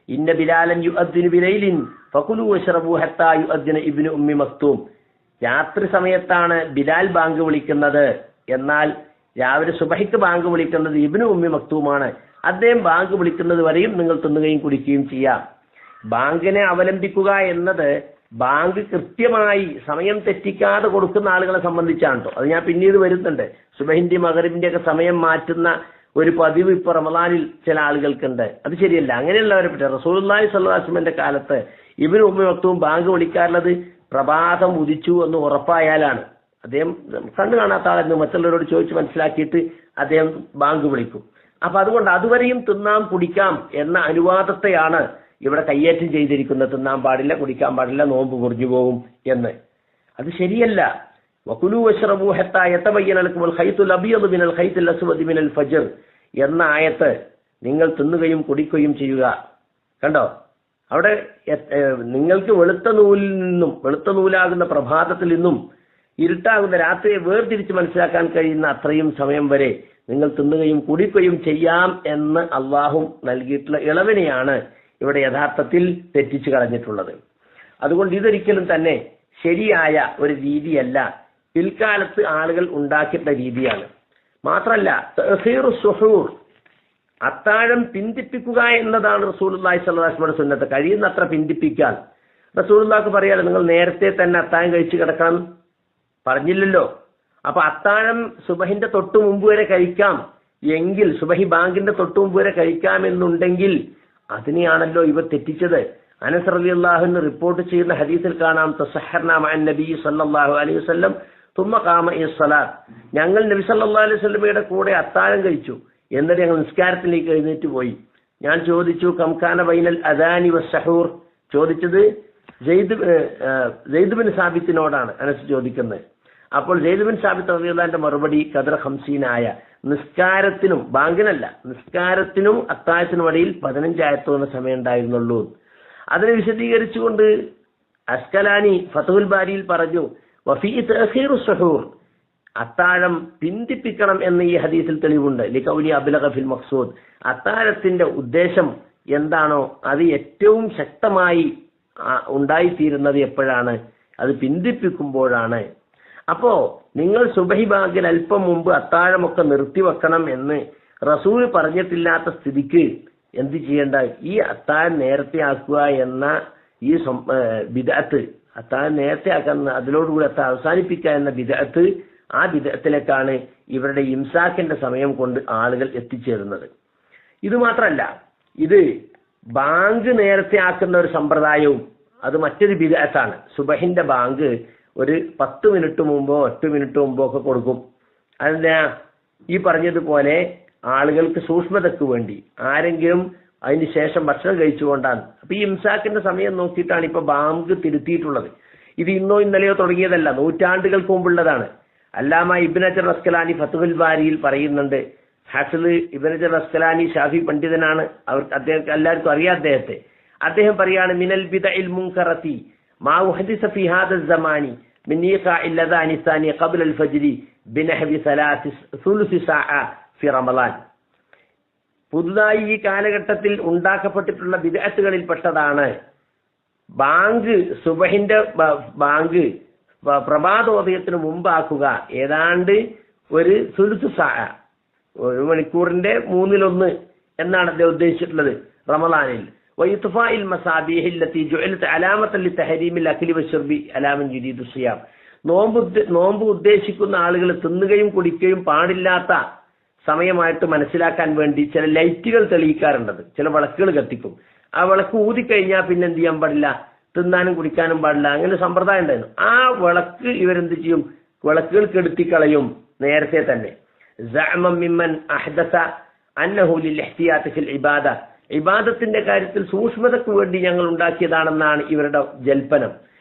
ഇന്ന ബിലാലൻ യുഅദ്ദിനു ബിലൈലിൻ ഫകുലു വശ്റബു ഹത്താ യുഅദ്ദിന ഇബ്നു ഉമ്മി മക്തൂം. രാത്രി സമയത്താണ് ബിലാൽ ബാങ്ക് വിളിക്കുന്നത്, എന്നാൽ രാവിലെ സുബഹിക്ക് ബാങ്ക് വിളിക്കുന്നത് ഇബ്നു ഉമ്മി മക്തൂമാണ്. അദ്ദേഹം ബാങ്ക് വിളിക്കുന്നത് വരെയും നിങ്ങൾ തിന്നുകയും കുടിക്കുകയും ചെയ്യാം. ബാങ്കിനെ അവലംബിക്കുക എന്നത് ബാങ്ക് കൃത്യമായി സമയം തെറ്റിക്കാതെ കൊടുക്കുന്ന ആളുകളെ സംബന്ധിച്ചാണ് കേട്ടോ. അത് ഞാൻ പിന്നീട് വരുന്നുണ്ട്. സുബഹിന്റെ മഗ്‌രിബിന്റെ ഒക്കെ സമയം മാറ്റുന്ന ഒരു പതിവ് ഇപ്പൊ റമദാനിൽ ചില ആളുകൾക്കുണ്ട്. അത് ശരിയല്ല. അങ്ങനെയുള്ളവരെ പറ്റി റസൂലുള്ളാഹി സ്വല്ലല്ലാഹു അലൈഹി വസല്ലമയുടെ കാലത്ത് ഇബ്നു ഉമ്മി മക്തൂം ബാങ്ക് വിളിക്കാറുള്ളത് പ്രഭാതം ഉദിച്ചു എന്ന് ഉറപ്പായാലാണ്. അദ്ദേഹം കണ്ണു കാണാത്ത ആളെന്ന് മറ്റുള്ളവരോട് ചോദിച്ച് മനസ്സിലാക്കിയിട്ട് അദ്ദേഹം ബാങ്ക് വിളിക്കും. അപ്പൊ അതുകൊണ്ട് അതുവരെയും തിന്നാം കുടിക്കാം എന്ന അനുവാദത്തെയാണ് ഇവിടെ കയ്യേറ്റം ചെയ്തിരിക്കുന്നത്. തിന്നാൻ പാടില്ല, കുടിക്കാൻ പാടില്ല, നോമ്പ് മുറിഞ്ഞു പോകും എന്ന്. അത് ശരിയല്ല. വകുലു വശ്റബു ഹത്താ യതബയ്യന ലക്കുമുൽ ഖൈത്തുൽ അബിയദു മിനൽ ഖൈത്തിൽ അസ്വദി മിനൽ ഫജ്ർ എന്ന ആയത്ത് നിങ്ങൾ തിന്നുകയും കുടിക്കുകയും ചെയ്യുക. കണ്ടോ? അവിടെ നിങ്ങൾക്ക് വെളുത്ത നൂലാകുന്ന പ്രഭാതത്തിൽ നിന്നും ഇരുട്ടാകുന്ന രാത്രിയെ വേർതിരിച്ച് മനസ്സിലാക്കാൻ കഴിയുന്ന അത്രയും സമയം വരെ നിങ്ങൾ തിന്നുകയും കുടിക്കുകയും ചെയ്യാം എന്ന് അള്ളാഹു നൽകിയിട്ടുള്ള ഇളവിനെയാണ് ഇവിടെ യഥാർത്ഥത്തിൽ തെറ്റിച്ചു കളഞ്ഞിട്ടുള്ളത്. അതുകൊണ്ട് ഇതൊരിക്കലും തന്നെ ശരിയായ ഒരു രീതിയല്ല, പിൽക്കാലത്ത് ആളുകൾ ഉണ്ടാക്കിയിട്ട രീതിയാണ്. മാത്രമല്ല തഅഖീറു സുഹൂർ, അത്താഴം പിന്തിപ്പിക്കുക എന്നതാണ് റസൂലുള്ളാഹി സ്വല്ലല്ലാഹു അലൈഹി വസല്ലം സുന്നത്ത്. കഴിയുന്നത്ര പിന്തിപ്പിക്കാൻ റസൂലുള്ളാഹിക്ക് പറയാലോ, നിങ്ങൾ നേരത്തെ തന്നെ അത്താഴം കഴിച്ച് കിടക്കണം പറഞ്ഞില്ലല്ലോ. അപ്പൊ അത്താഴം സുബഹിന്റെ തൊട്ടു മുമ്പ് വരെ കഴിക്കാം എങ്കിൽ, സുബഹി ബാങ്കിന്റെ തൊട്ടു മുമ്പ് വരെ കഴിക്കാമെന്നുണ്ടെങ്കിൽ അതിനെയാണല്ലോ ഇവർ തെറ്റിച്ചത്. അനസ് റളിയല്ലാഹു അൻഹു റിപ്പോർട്ട് ചെയ്യുന്ന ഹദീസിൽ കാണാം, തസഹർനാ മഅൻ നബി സല്ലല്ലാഹു അലൈഹി വസല്ലം തുമ്മ ഖാമ ഇസ്സലാത്ത്, ഞങ്ങൾ നബി സല്ലല്ലാഹു അലൈഹി വസല്ലമയുടെ കൂടെ അത്താഴം കഴിച്ചു, എന്നിട്ട് ഞങ്ങൾ നിസ്കാരത്തിലേക്ക് എഴുന്നേറ്റ് പോയി. ഞാൻ ചോദിച്ചു കംകാന ബൈനൽ അദാനി വസ്സഹൂർ, ചോദിച്ചത് സെയ്ദ് ബിൻ സാബിത്തിനോടാണ് അനസ് ചോദിക്കുന്നത്. അപ്പോൾ സെയ്ദ് ബിൻ സാബിത്ത് റളിയല്ലാഹുവിന്റെ മറുപടി ഖദർ 50 ആയ, നിസ്കാരത്തിനും ബാങ്കിനല്ല, നിസ്കാരത്തിനും അത്താഴത്തിനും ഇടയിൽ 15 ആയത്തോന്ന സമയം ഉണ്ടായിരുന്നുള്ളൂ. അതിനെ വിശദീകരിച്ചുകൊണ്ട് അസ്കലാനി ഫത്ഹുൽ ബാരിയിൽ പറഞ്ഞു, വഫീ തഅഖീറു സുഹൂർ, അത്താഴം പിന്തിപ്പിക്കണം എന്ന് ഈ ഹദീസിൽ തെളിവുണ്ട്. ലിഖൗലി അബ്ലഗ ഫിൽ മഖ്സൂദ്, അത്താഴത്തിന്റെ ഉദ്ദേശം എന്താണോ അത് ഏറ്റവും ശക്തമായി ഉണ്ടായിത്തീരുന്നത് എപ്പോഴാണ്? അത് പിന്തിപ്പിക്കുമ്പോഴാണ്. അപ്പോ നിങ്ങൾ സുബഹി ബാങ്കിൽ അല്പം മുമ്പ് അത്താഴമൊക്കെ നിർത്തിവെക്കണം എന്ന് റസൂൽ പറഞ്ഞിട്ടില്ലാത്ത സ്ഥിതിക്ക് എന്ത് ചെയ്യേണ്ട? ഈ അത്താഴം നേരത്തെ ആക്കുക എന്ന ഈ ബിദ്അത്ത്, അത്താഴം നേരത്തെ ആക്കുന്ന അതിലോടുകൂടി അത്താഴം അവസാനിപ്പിക്കുക എന്ന ബിദ്അത്ത്, ആ ബിദ്അത്തിലേക്കാണ് ഇവരുടെ ഇംസാക്കിന്റെ സമയം കൊണ്ട് ആളുകൾ എത്തിച്ചേരുന്നത്. ഇത് മാത്രമല്ല, ഇത് ബാങ്ക് നേരത്തെ ആക്കുന്ന ഒരു സമ്പ്രദായവും അത് മറ്റൊരു ബിദ്അത്താണ്. സുബഹിന്റെ ബാങ്ക് ഒരു 10 മിനിറ്റ് മുമ്പോ 8 മിനിറ്റ് മുമ്പോ ഒക്കെ കൊടുക്കും. അതിന് ഈ പറഞ്ഞതുപോലെ ആളുകൾക്ക് സൂക്ഷ്മതയ്ക്ക് വേണ്ടി, ആരെങ്കിലും അതിന് ശേഷം ഭക്ഷണം കഴിച്ചുകൊണ്ടാണ്. അപ്പൊ ഈ ഇംസാക്കിന്റെ സമയം നോക്കിയിട്ടാണ് ഇപ്പൊ ബാങ്ക് തിരുത്തിയിട്ടുള്ളത്. ഇത് ഇന്നോ ഇന്നലെയോ തുടങ്ങിയതല്ല, നൂറ്റാണ്ടുകൾക്ക് മുമ്പുള്ളതാണ്. അല്ലാമ ഇബ്നു ഹജർ അസ്കലാനി ഫത്ഹുൽ ബാരിയിൽ പറയുന്നുണ്ട്. ഹഫ്ള് ഇബ്നു ഹജർ അസ്കലാനി ഷാഫി പണ്ഡിതനാണ്, അദ്ദേഹം എല്ലാവർക്കും അറിയാം അദ്ദേഹത്തെ. അദ്ദേഹം പറയാണ്, മിനൽ ബിദഇൽ മുൻകറതി മാ ഉഹദിസ ഫീ ഹാദ സമാനി മിൻ ഈഖാഇൽ അദാനി സാനി ഖബ്ല അൽ ഫജ്രി ബിനഹവി സുലുസി സഅ ഫി റമളാൻ. പുതുതായി ഈ കാലഘട്ടത്തിൽ ഉണ്ടാക്കപ്പെട്ടിട്ടുള്ള ബിദ്അത്തുകളിൽ പെട്ടതാണ് ബാങ്ക് സുബഹിന്റെ ബാങ്ക് പ്രഭാതോദയത്തിന് മുമ്പാക്കുക ഏതാണ്ട് ഒരു സുലുസു സാഅ, 1 മണിക്കൂറിന്റെ 1/3 എന്നാണ് അദ്ദേഹം ഉദ്ദേശിച്ചിട്ടുള്ളത് റമളാനിൽ. വഇത്ഫാഇൽ മസാബീഹി അല്ലതി ജുഇലത് അലാമത്തൻ ലിതഹരീമിൽ അക്ലി വശർബി അലാമൻ യുരീദു സിയാം. നോമ്പ് ഉദ്ദേശിക്കുന്ന ആളുകൾ തിന്നുകയും കുടിക്കുകയും പാടില്ലാത്ത സമയമായിട്ട് മനസ്സിലാക്കാൻ വേണ്ടി ചില ലൈറ്റുകൾ തെളിയിക്കാറുണ്ട്, ചില വിളക്കുകൾ കത്തിക്കും. ആ വിളക്ക് ഊതിക്കഴിഞ്ഞാൽ പിന്നെ എന്ത് ചെയ്യാൻ പാടില്ല, തിന്നാനും കുടിക്കാനും പാടില്ല, അങ്ങനെ സമ്പ്രദായം ഉണ്ടായിരുന്നു. ആ വിളക്ക് ഇവരെന്ത് ചെയ്യും, വിളക്കുകൾ കെടുത്തിക്കളയും നേരത്തെ തന്നെ. സഅമൻ മിമ്മൻ അഹ്ദസ അന്നഹു ലിൽഇഹ്തിയാതി ഫിൽ ഇബാദ, ഇബാദത്തിന്റെ കാര്യത്തിൽ സൂക്ഷ്മതയ്ക്ക് വേണ്ടി ഞങ്ങൾ ഉണ്ടാക്കിയതാണെന്നാണ് ഇവരുടെ ജൽപ്പനം.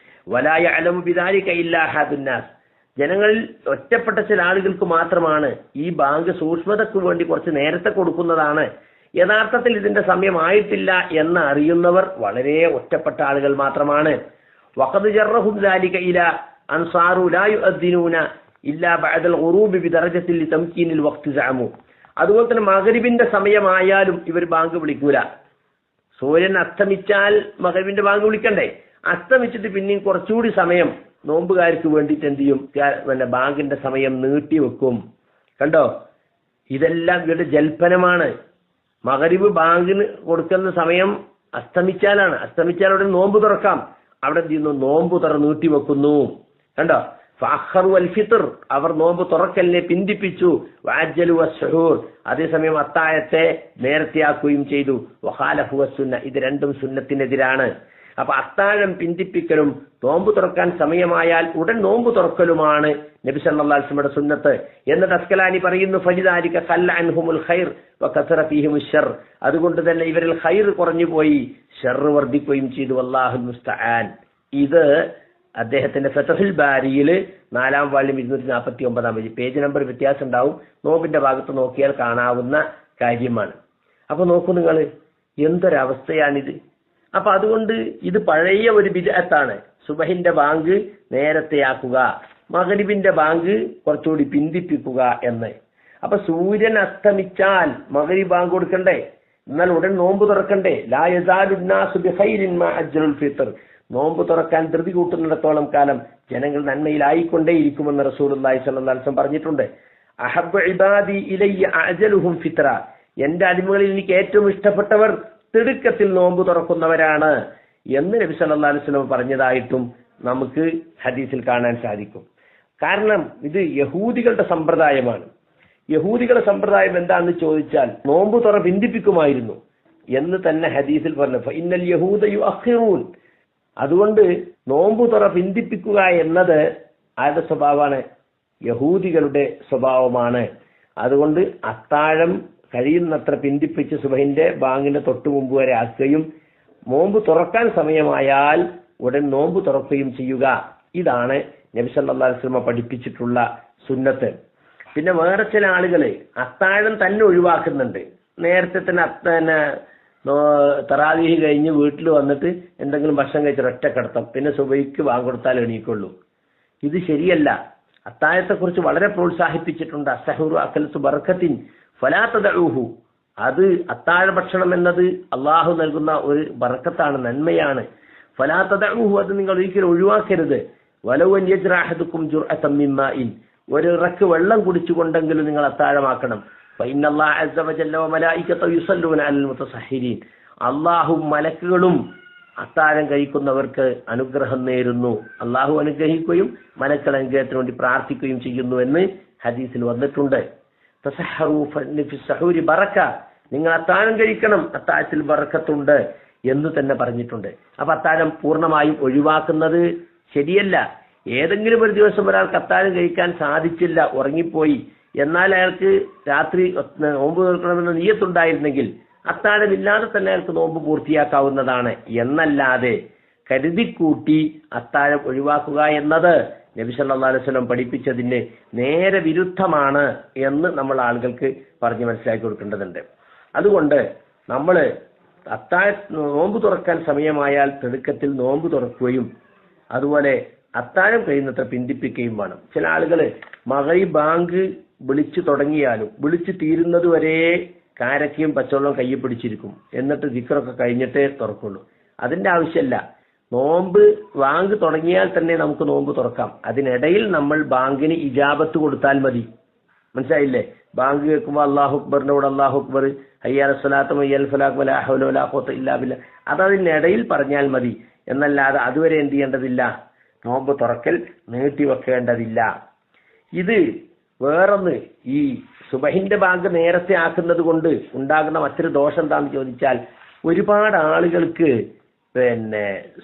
വലാ യഅലമു ബിദാലിക ഇല്ലാ അഹദുന്നാസ്, ജനങ്ങളിൽ ഒറ്റപ്പെട്ട ചില ആളുകൾക്ക് മാത്രമാണ് ഈ ബാങ്ക് സൂക്ഷ്മതയ്ക്ക് വേണ്ടി കുറച്ച് നേരത്തെ കൊടുക്കുന്നതാണ്, യഥാർത്ഥത്തിൽ ഇതിന്റെ സമയമായിട്ടില്ല എന്ന് അറിയുന്നവർ വളരെ ഒറ്റപ്പെട്ട ആളുകൾ മാത്രമാണ്. വഖദ് ജറഹു ദാലിക ഇലാ അൻസാറു ലാ യുഅദ്ദിനൂന ഇല്ലാ ബഅദൽ ഖുറൂബി ബിദറജത്തിൽ ലിതംകീനിൽ വഖ്തി സഅമു. അതുപോലെ തന്നെ മഗ്രിബിന്റെ സമയമായാലും ഇവർ ബാങ്ക് വിളിക്കൂല. സൂര്യൻ അസ്തമിച്ചാൽ മഗ്രിബിന്റെ ബാങ്ക് വിളിക്കണ്ടേ, അസ്തമിച്ചിട്ട് പിന്നെയും കുറച്ചുകൂടി സമയം നോമ്പുകാർക്ക് വേണ്ടിയിട്ട് എന്ത് ചെയ്യും, പിന്നെ ബാങ്കിന്റെ സമയം നീട്ടിവെക്കും. കണ്ടോ, ഇതെല്ലാം ഇവരുടെ ജൽപ്പനമാണ്. മഗ്രിബ് ബാങ്കിന് കൊടുക്കുന്ന സമയം അസ്തമിച്ചാലാണ്, അസ്തമിച്ചാൽ നോമ്പ് തുറക്കാം, അവിടെ എന്ത് ചെയ്യുന്നു, നോമ്പ് തുറ നീട്ടിവെക്കുന്നു. കണ്ടോ, ഫഅഖറു അൽ ഫിത്ർ, അവർ നോമ്പ് തുറക്കലിനെ പിന്തിപ്പിച്ചു. വഅജ്ജലു അസ്സുഹൂർ, അതേസമയം അത്താഴത്തെ നേരത്തെയാക്കുകയും ചെയ്തു. വഖാലഫു അസ്സുന്ന, ഇത് രണ്ടും സുന്നത്തിനെതിരാണ്. അപ്പൊ അത്താഴം പിന്തിപ്പിക്കലും നോമ്പ് തുറക്കാൻ സമയമായാൽ ഉടൻ നോമ്പ് തുറക്കലുമാണ് നബി സല്ലല്ലാഹു അലൈഹി വസല്ലമയുടെ സുന്നത്ത്. എന്നിട്ട് അസ്കലാനി പറയുന്നു, ഫലിദാലിക ഖല്ല അൻഹുമുൽ ഖൈർ വകസറ ഫീഹിമുശ് ശർ, അതുകൊണ്ട് തന്നെ ഇവരിൽ ഖൈർ കുറഞ്ഞു പോയി, ഷർ വർദ്ധിക്കുകയും ചെയ്തു. വല്ലാഹുൽ മുസ്തആൻ. ഇത് അദ്ദേഹത്തിന്റെ ഫതഹുൽ ബാരിയിൽ 4-ാം വാള്യം 249 പേജ് നമ്പർ വ്യത്യാസം ഉണ്ടാവും, നോമ്പിന്റെ ഭാഗത്ത് നോക്കിയാൽ കാണാവുന്ന കാര്യമാണ്. അപ്പൊ നോക്കൂ നിങ്ങൾ, എന്തൊരവസ്ഥയാണിത്. അപ്പൊ അതുകൊണ്ട് ഇത് പഴയ ഒരു ബിദ്അത്താണ്, സുബഹിന്റെ ബാങ്ക് നേരത്തെയാക്കുക, മഗ്രിബിന്റെ ബാങ്ക് കുറച്ചുകൂടി പിന്തിപ്പിക്കുക എന്ന്. അപ്പൊ സൂര്യൻ അസ്തമിച്ചാൽ മഗ്രിബ് ബാങ്ക് കൊടുക്കണ്ടേ, എന്നാൽ ഉടൻ നോമ്പ് തുറക്കണ്ടേ. ലാ യസാലുന്നാസു ബിഖൈരിൻ മാ അജ്റുൽ ഫിത്ർ, നോമ്പ് തുറക്കാൻ ധൃതി കൂട്ടുന്നിടത്തോളം കാലം ജനങ്ങൾ നന്മയിലായിക്കൊണ്ടേയിരിക്കുമെന്ന് റസൂലുള്ളാഹി സ്വല്ലല്ലാഹു അലൈഹി വസല്ലം പറഞ്ഞിട്ടുണ്ട്. അഹബ്ബു ഇബാദി ഇലയ്യ അഅജലുഹും ഫിത്ര, എന്റെ അടിമകളിൽ എനിക്ക് ഏറ്റവും ഇഷ്ടപ്പെട്ടവർ തിടുക്കത്തിൽ നോമ്പ് തുറക്കുന്നവരാണ് എന്ന് നബി സല്ലല്ലാഹു അലൈഹി വസല്ലം പറഞ്ഞതായിട്ടും നമുക്ക് ഹദീസിൽ കാണാൻ സാധിക്കും. കാരണം ഇത് യഹൂദികളുടെ സമ്പ്രദായമാണ്. യഹൂദികളുടെ സമ്പ്രദായം എന്താണെന്ന് ചോദിച്ചാൽ നോമ്പ് തുറ പിന്തിപ്പിക്കുമായിരുന്നു എന്ന് തന്നെ ഹദീസിൽ പറഞ്ഞു. ഫഇന്നൽ യഹൂദ യുഅഖിറൂൻ, അതുകൊണ്ട് നോമ്പ് തുറ പിന്തിപ്പിക്കുക എന്നത് ആരുടെ സ്വഭാവമാണ്, യഹൂദികളുടെ സ്വഭാവമാണ്. അതുകൊണ്ട് അത്താഴം കഴിയുന്നത്ര പിന്തിപ്പിച്ച് സുബഹിന്റെ ബാങ്കിന്റെ തൊട്ടു മുമ്പ് വരെ ആക്കുകയും നോമ്പ് തുറക്കാൻ സമയമായാൽ ഉടൻ നോമ്പ് തുറക്കുകയും ചെയ്യുക. ഇതാണ് നബി സല്ലല്ലാഹു അലൈഹി വസല്ലം പഠിപ്പിച്ചിട്ടുള്ള സുന്നത്ത്. പിന്നെ വേറെ ചില ആളുകള് അത്താഴം തന്നെ ഒഴിവാക്കുന്നുണ്ട്. നേരത്തെ തന്നെ തറാവീഹ് കഴിഞ്ഞ് വീട്ടിൽ വന്നിട്ട് എന്തെങ്കിലും ഭക്ഷണം കഴിച്ചിട്ട് ഒറ്റ കിടത്തം, പിന്നെ സുബഹിക്ക് ബാങ്ക് കൊടുത്താൽ എണീക്കുള്ളൂ. ഇത് ശരിയല്ല. അത്താഴത്തെക്കുറിച്ച് വളരെ പ്രോത്സാഹിപ്പിച്ചിട്ടുണ്ട്. അസ്സഹൂറു അഖലത്തു ബർക്കത്തിൻ ഫലാ തദഊഹു, അത് അത്താഴ ഭക്ഷണം എന്നത് അള്ളാഹു നൽകുന്ന ഒരു ബർക്കത്താണ്, നന്മയാണ്. ഫലാ തദഊഹു, അത് നിങ്ങൾ ഒരിക്കലും ഒഴിവാക്കരുത്. വലൗ അൻ യജ്റഅ അഹദുക്കും ജുർഅതൻ മിൻ മാഇൻ, ഒരു ഇറക്ക് വെള്ളം കുടിച്ചുകൊണ്ടെങ്കിലും നിങ്ങൾ അത്താഴമാക്കണം. ഫഇന്നല്ലാഹ അസ്സ വജല്ല വമലായികതഹു യുസല്ലൂന അലൽ മുതസഹ്ഹിരീൻ, അല്ലാഹുവും മലക്കുകളും അത്താഴം കഴിക്കുന്നവർക്ക് അനുഗ്രഹം നേരുന്നു. അള്ളാഹു അനുഗ്രഹിക്കുകയും മലക്കൾ അനുഗ്രഹത്തിന് വേണ്ടി പ്രാർത്ഥിക്കുകയും ചെയ്യുന്നു എന്ന് ഹദീസിൽ വന്നിട്ടുണ്ട്. തസഹറു ഫി സഹൂരി ബറക, നിങ്ങൾ അത്താഴം കഴിക്കണം, അത്താഴത്തിൽ ബറക്കത്തുണ്ട് എന്ന് തന്നെ പറഞ്ഞിട്ടുണ്ട്. അപ്പൊ അത്താഴം പൂർണ്ണമായും ഒഴിവാക്കുന്നത് ശരിയല്ല. ഏതെങ്കിലും ഒരു ദിവസം ഒരാൾക്ക് അത്താഴം കഴിക്കാൻ സാധിച്ചില്ല, ഉറങ്ങിപ്പോയി, എന്നാൽ അയാൾക്ക് രാത്രി നോമ്പ് തീർക്കണമെന്ന് നിയ്യത്തുണ്ടായിരുന്നെങ്കിൽ അത്താഴമില്ലാതെ തന്നെ അയാൾക്ക് നോമ്പ് പൂർത്തിയാക്കാവുന്നതാണ്. എന്നല്ലാതെ കരുതിക്കൂട്ടി അത്താഴം ഒഴിവാക്കുക എന്നത് നബി സല്ലല്ലാഹു അലൈഹി വസല്ലം പഠിപ്പിച്ചതിന് നേരെ വിരുദ്ധമാണ് എന്ന് നമ്മൾ ആളുകൾക്ക് പറഞ്ഞ് മനസ്സിലാക്കി കൊടുക്കേണ്ടതുണ്ട്. അതുകൊണ്ട് നമ്മൾ നോമ്പ് തുറക്കാൻ സമയമായാൽ തിടുക്കത്തിൽ നോമ്പ് തുറക്കുകയും അതുപോലെ അത്താഴം കഴിയുന്നത്ര പിന്തിപ്പിക്കുകയും വേണം. ചില ആളുകൾ മഗ്‌രിബ് ബാങ്ക് വിളിച്ചു തുടങ്ങിയാലും വിളിച്ചു തീരുന്നത് വരെ കാരക്കയും പച്ചവെള്ളവും കയ്യിൽ പിടിച്ചിരിക്കും, എന്നിട്ട് ദിക്റൊക്കെ കഴിഞ്ഞിട്ടേ തുറക്കുള്ളൂ. അതിന്റെ ആവശ്യമല്ല. നോമ്പ് ബാങ്ക് തുടങ്ങിയാൽ തന്നെ നമുക്ക് നോമ്പ് തുറക്കാം. അതിനിടയിൽ നമ്മൾ ബാങ്കിന് ഇജാബത്ത് കൊടുത്താൽ മതി. മനസ്സിലായില്ലേ? ബാങ്ക് കേൾക്കുമ്പോൾ അല്ലാഹു അക്ബറിന്റെ കൂടെ അല്ലാഹു അക്ബർ, ഹയ്യാല സ്വലാത്ത് മയ്യൽ ഫലാഖ് വലാ ഹൗല വലാ ഖുവത ഇല്ലാ ബില്ലാഹ്, അതിനിടയിൽ പറഞ്ഞാൽ മതി. എന്നല്ലാതെ അതുവരെ എന്ത് ചെയ്യേണ്ടതില്ല, നോമ്പ് തുറക്കൽ നീട്ടിവെക്കേണ്ടതില്ല. ഇത് വേറൊന്ന്, ഈ സുബഹിന്റെ ബാങ്ക് നേരത്തെ ആക്കുന്നത് കൊണ്ട് ഉണ്ടാകുന്ന മറ്റൊരു ദോഷം എന്താണെന്ന് ചോദിച്ചാൽ, ഒരുപാട് ആളുകൾക്ക്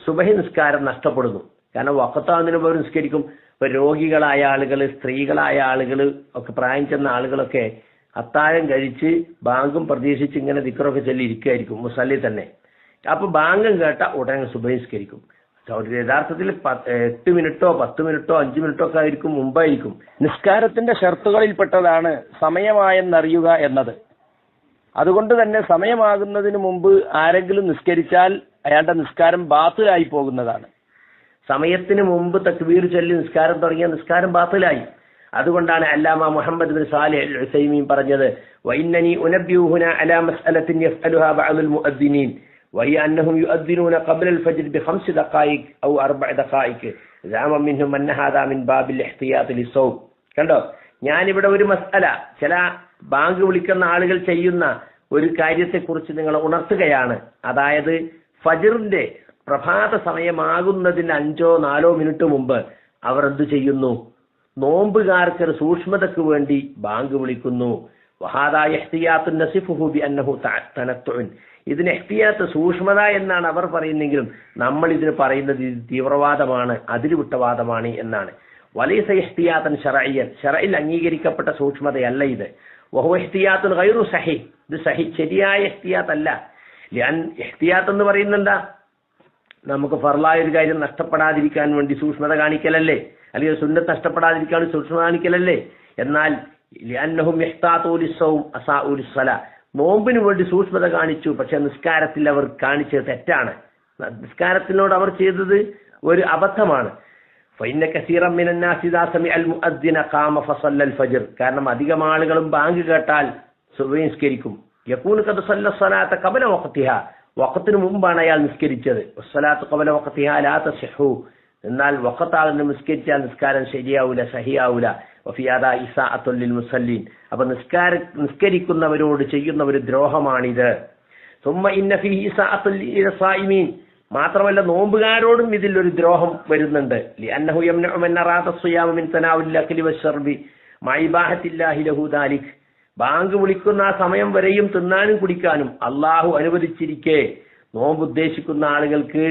സുബഹി നിസ്കാരം നഷ്ടപ്പെടുന്നു. കാരണം വഖത്താകുന്നതിന് മുമ്പ് നിസ്കരിക്കും. ഇപ്പൊ രോഗികളായ ആളുകൾ, സ്ത്രീകളായ ആളുകൾ ഒക്കെ, പ്രായം ചെന്ന ആളുകളൊക്കെ അത്താഴം കഴിച്ച് ബാങ്കും പ്രതീക്ഷിച്ച് ഇങ്ങനെ ദിക്റൊക്കെ ചൊല്ലി ഇരിക്കുകയായിരിക്കും മുസല്ലി തന്നെ. അപ്പൊ ബാങ്കും കേട്ട ഉടനെ സുബഹി നിസ്കരിക്കും. യഥാർത്ഥത്തിൽ 8 മിനിറ്റോ 10 മിനിറ്റോ 5 മിനിറ്റോ ഒക്കെ ആയിരിക്കും മുമ്പായിരിക്കും. നിസ്കാരത്തിന്റെ ഷർത്തുകളിൽപ്പെട്ടതാണ് സമയമായെന്നറിയുക എന്നത്. അതുകൊണ്ട് തന്നെ സമയമാകുന്നതിന് മുമ്പ് ആരെങ്കിലും നിസ്കരിച്ചാൽ അയാളുടെ നിസ്കാരം ബാത്തിലായി പോകുന്നതാണ്. സമയത്തിന് മുമ്പ് തക്ബീർ ചൊല്ലി നിസ്കാരം തുടങ്ങിയ നിസ്കാരം ബാത്തിലായി. അതുകൊണ്ടാണ് അല്ലാമ മുഹമ്മദ് ബിൻ സാലിഹ് അൽ ഉസൈമീൻ പറഞ്ഞത്, വഇന്നനി ഉനബ്ബിഹുന അലാ മസ്അലത്തിൻ യഫ്അലുഹാ ബഅദുൽ മുഅദ്ദിനീൻ വഹിയ അന്നഹും യുഅദ്ദിനൂന ഖബ്ല അൽ ഫജ്ർ ബി5 ദഖായിഖ് ഔ 4 ദഖായിഖ് സഅമ മിൻഹും അന്ന ഹാദാ മിൻ ബാബിൽ ഇഹ്തിയാത്ത് ലിസൗം. കണ്ടോ, ഞാനിവിടെ ഒരു മസ്അല, ചില ബാങ്ക് വിളിക്കുന്ന ആളുകൾ ചെയ്യുന്ന ഒരു കാര്യത്തെക്കുറിച്ച് നിങ്ങളെ ഉണർത്തുകയാണ്. അതായത് ഫജ്റിന്റെ പ്രഭാത സമയമാകുന്നതിന് 5-4 മിനിറ്റ് മുമ്പ് അവർ എന്ത് ചെയ്യുന്നു, നോമ്പുകാർക്ക് ഒരു സൂക്ഷ്മതയ്ക്ക് വേണ്ടി ബാങ്ക് വിളിക്കുന്നു. വഹാദാ ഇഹ്തിയാത്തുൻ നസിഫുഹു ബിഅന്നഹു തനത്തുൻ. ഇതിന് ഇഹ്തിയാത്ത് സൂക്ഷ്മത എന്നാണ് അവർ പറയുന്നെങ്കിലും നമ്മൾ ഇതിന് പറയുന്നത് ഇത് തീവ്രവാദമാണ്, അതിരുവിട്ട വാദമാണ് എന്നാണ്. വലൈസ ഇഹ്തിയാത്തൻ ശറഇയ്യൻ, ശറഇൽ അംഗീകരിക്കപ്പെട്ട സൂക്ഷ്മതയല്ല ഇത്. വഹുവ ഇഹ്തിയാത്തുൻ ഗൈറു സഹീഹ്, ഇത് ശരിയായ ഇഹ്തിയാത്ത് അല്ല. ഇഹ്തിയാത്ത് എന്ന് പറയുന്നെന്താ, നമുക്ക് ഫർളായ ഒരു കാര്യം നഷ്ടപ്പെടാതിരിക്കാൻ വേണ്ടി സൂക്ഷ്മത കാണിക്കലല്ലേ, അല്ലെങ്കിൽ സുന്നത്ത് നഷ്ടപ്പെടാതിരിക്കാൻ സൂക്ഷ്മത കാണിക്കലല്ലേ. എന്നാൽ ലിഅന്നഹും യഹ്താതു ലിസ്സൗം അസാഉ ലിസ്സലാ, നോമ്പിന് വേണ്ടി സൂക്ഷ്മത കാണിച്ചു, പക്ഷെ നിസ്കാരത്തിൽ അവർ കാണിച്ചത് തെറ്റാണ്. നിസ്കാരത്തിനോട് അവർ ചെയ്തത് ഒരു അബദ്ധമാണ്. ഫഇന്ന കസീറൻ മിനൻ നാസി ഇദാ സമിഅൽ മുഅദ്ദിന ഖാമ ഫസല്ലൽ ഫജ്ർ, കാരണം അധികം ആളുകളും ബാങ്ക് കേട്ടാൽ സുബ്ഹി നിസ്കരിക്കും. യകൂനു ഖദ് സല്ല സ്വലാത്ത ഖബല വഖതിഹാ, വഖത്തിന് മുമ്പാണ് അയാൾ നിസ്കരിച്ചത്. വസ്സലാത്തു ഖബല വഖതിഹാ ലാ തസിഹു, എന്നാൽ വഖത്താകുന്ന നിസ്കരിച്ചാൽ നിസ്കാരം ശരിയാവൂല, സഹിയാവൂല. വഫിയാദാ ഇസാഅത്തുൽ ലിൽ മുസല്ലീൻ, അപ്പൊ നിസ്കരിക്കുന്നവരോട് ചെയ്യുന്ന ഒരു ദ്രോഹമാണിത്. സുമ്മ ഇന്ന ഫീഹി ഇസാഅത്തുൽ ലിസായിമീൻ, മാത്രമല്ല നോമ്പുകാരോടും ഇതിൽ ഒരു ദ്രോഹം വരുന്നുണ്ട്. ലിഅന്നഹു യംനഉ മൻ അറാദ സിയാമ മിൻ തനാവുൽ അക്ലി വശർബി മഇബാഹത്തില്ലാഹി ലഹു ദാലിക്, ബാങ്ക് വിളിക്കുന്ന ആ സമയം വരെയും തിന്നാനും കുടിക്കാനും അള്ളാഹു അനുവദിച്ചിരിക്കെ നോമ്പ് ഉദ്ദേശിക്കുന്ന ആളുകൾക്ക്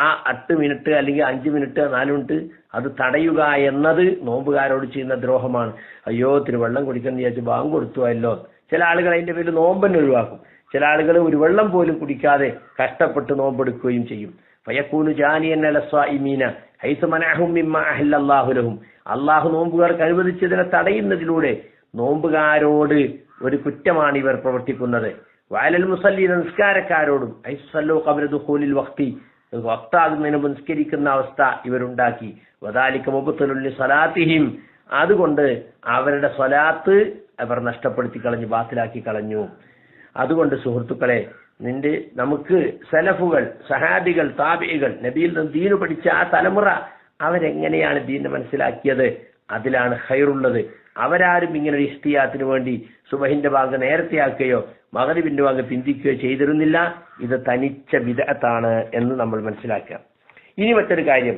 ആ 8 മിനിറ്റ് അല്ലെങ്കിൽ 5 മിനിറ്റ് 4 മിനിറ്റ് അത് തടയുക എന്നത് നോമ്പുകാരോട് ചെയ്യുന്ന ദ്രോഹമാണ്. അയ്യോ തിരുവെള്ളം കുടിക്കാൻ വിചാരിച്ച് ബാങ്ക് കൊടുത്തുവല്ലോ. ചില ആളുകൾ അതിന്റെ പേരിൽ നോമ്പന്നെ ഒഴിവാക്കും. ചില ആളുകൾ ഒരു വെള്ളം പോലും കുടിക്കാതെ കഷ്ടപ്പെട്ട് നോമ്പെടുക്കുകയും ചെയ്യും. ഫയഖൂനു ജാനിയൻ അലസ്വായിമീന ഹൈസു മനഅഹും മിമ്മാ അഹല്ലല്ലാഹു ലഹും, അള്ളാഹു നോമ്പുകാർക്ക് അനുവദിച്ചതിനെ തടയുന്നതിലൂടെ നോമ്പുകാരോട് ഒരു കുറ്റമാണ് ഇവർ പ്രവർത്തിക്കുന്നത്. വഅലൽ മുസല്ലീന, നിസ്കാരക്കാരോടും ഐസല്ലു ഖബ്ല ദുഖൂലിൽ വഖ്തി, വഖ്താകുന്നതിന് മുമ്പ് നിസ്കരിക്കുന്ന അവസ്ഥ ഇവരുണ്ടാക്കി. വദാലിക മുബ്തലുൽ ലിസലാത്തിഹിം, അതുകൊണ്ട് അവരുടെ സ്വലാത്ത് അവർ നഷ്ടപ്പെടുത്തി കളഞ്ഞു, ബാത്തിലാക്കി കളഞ്ഞു. അതുകൊണ്ട് സുഹൃത്തുക്കളെ, നമുക്ക് സലഫുകൾ, സഹാബികൾ, താബിഈകൾ, നബിയിൽ നിന്ന് ദീന് പഠിച്ച ആ തലമുറ അവരെങ്ങനെയാണ് ദീനെ മനസ്സിലാക്കിയത്, അതിലാണ് ഖൈറുള്ളത്. അവരാരും ഇങ്ങനെ ഒരു ഇഹ്തിയാത്തിന് വേണ്ടി സുബഹിന്റെ ബാങ്ക് നേരത്തെയാക്കുകയോ മഗ്രിബിന്റെ ബാങ്ക് പിന്തിക്കുകയോ ചെയ്തിരുന്നില്ല. ഇത് തനിച്ച ബിദ്അത്താണ് എന്ന് നമ്മൾ മനസ്സിലാക്കുക. ഇനി മറ്റൊരു കാര്യം,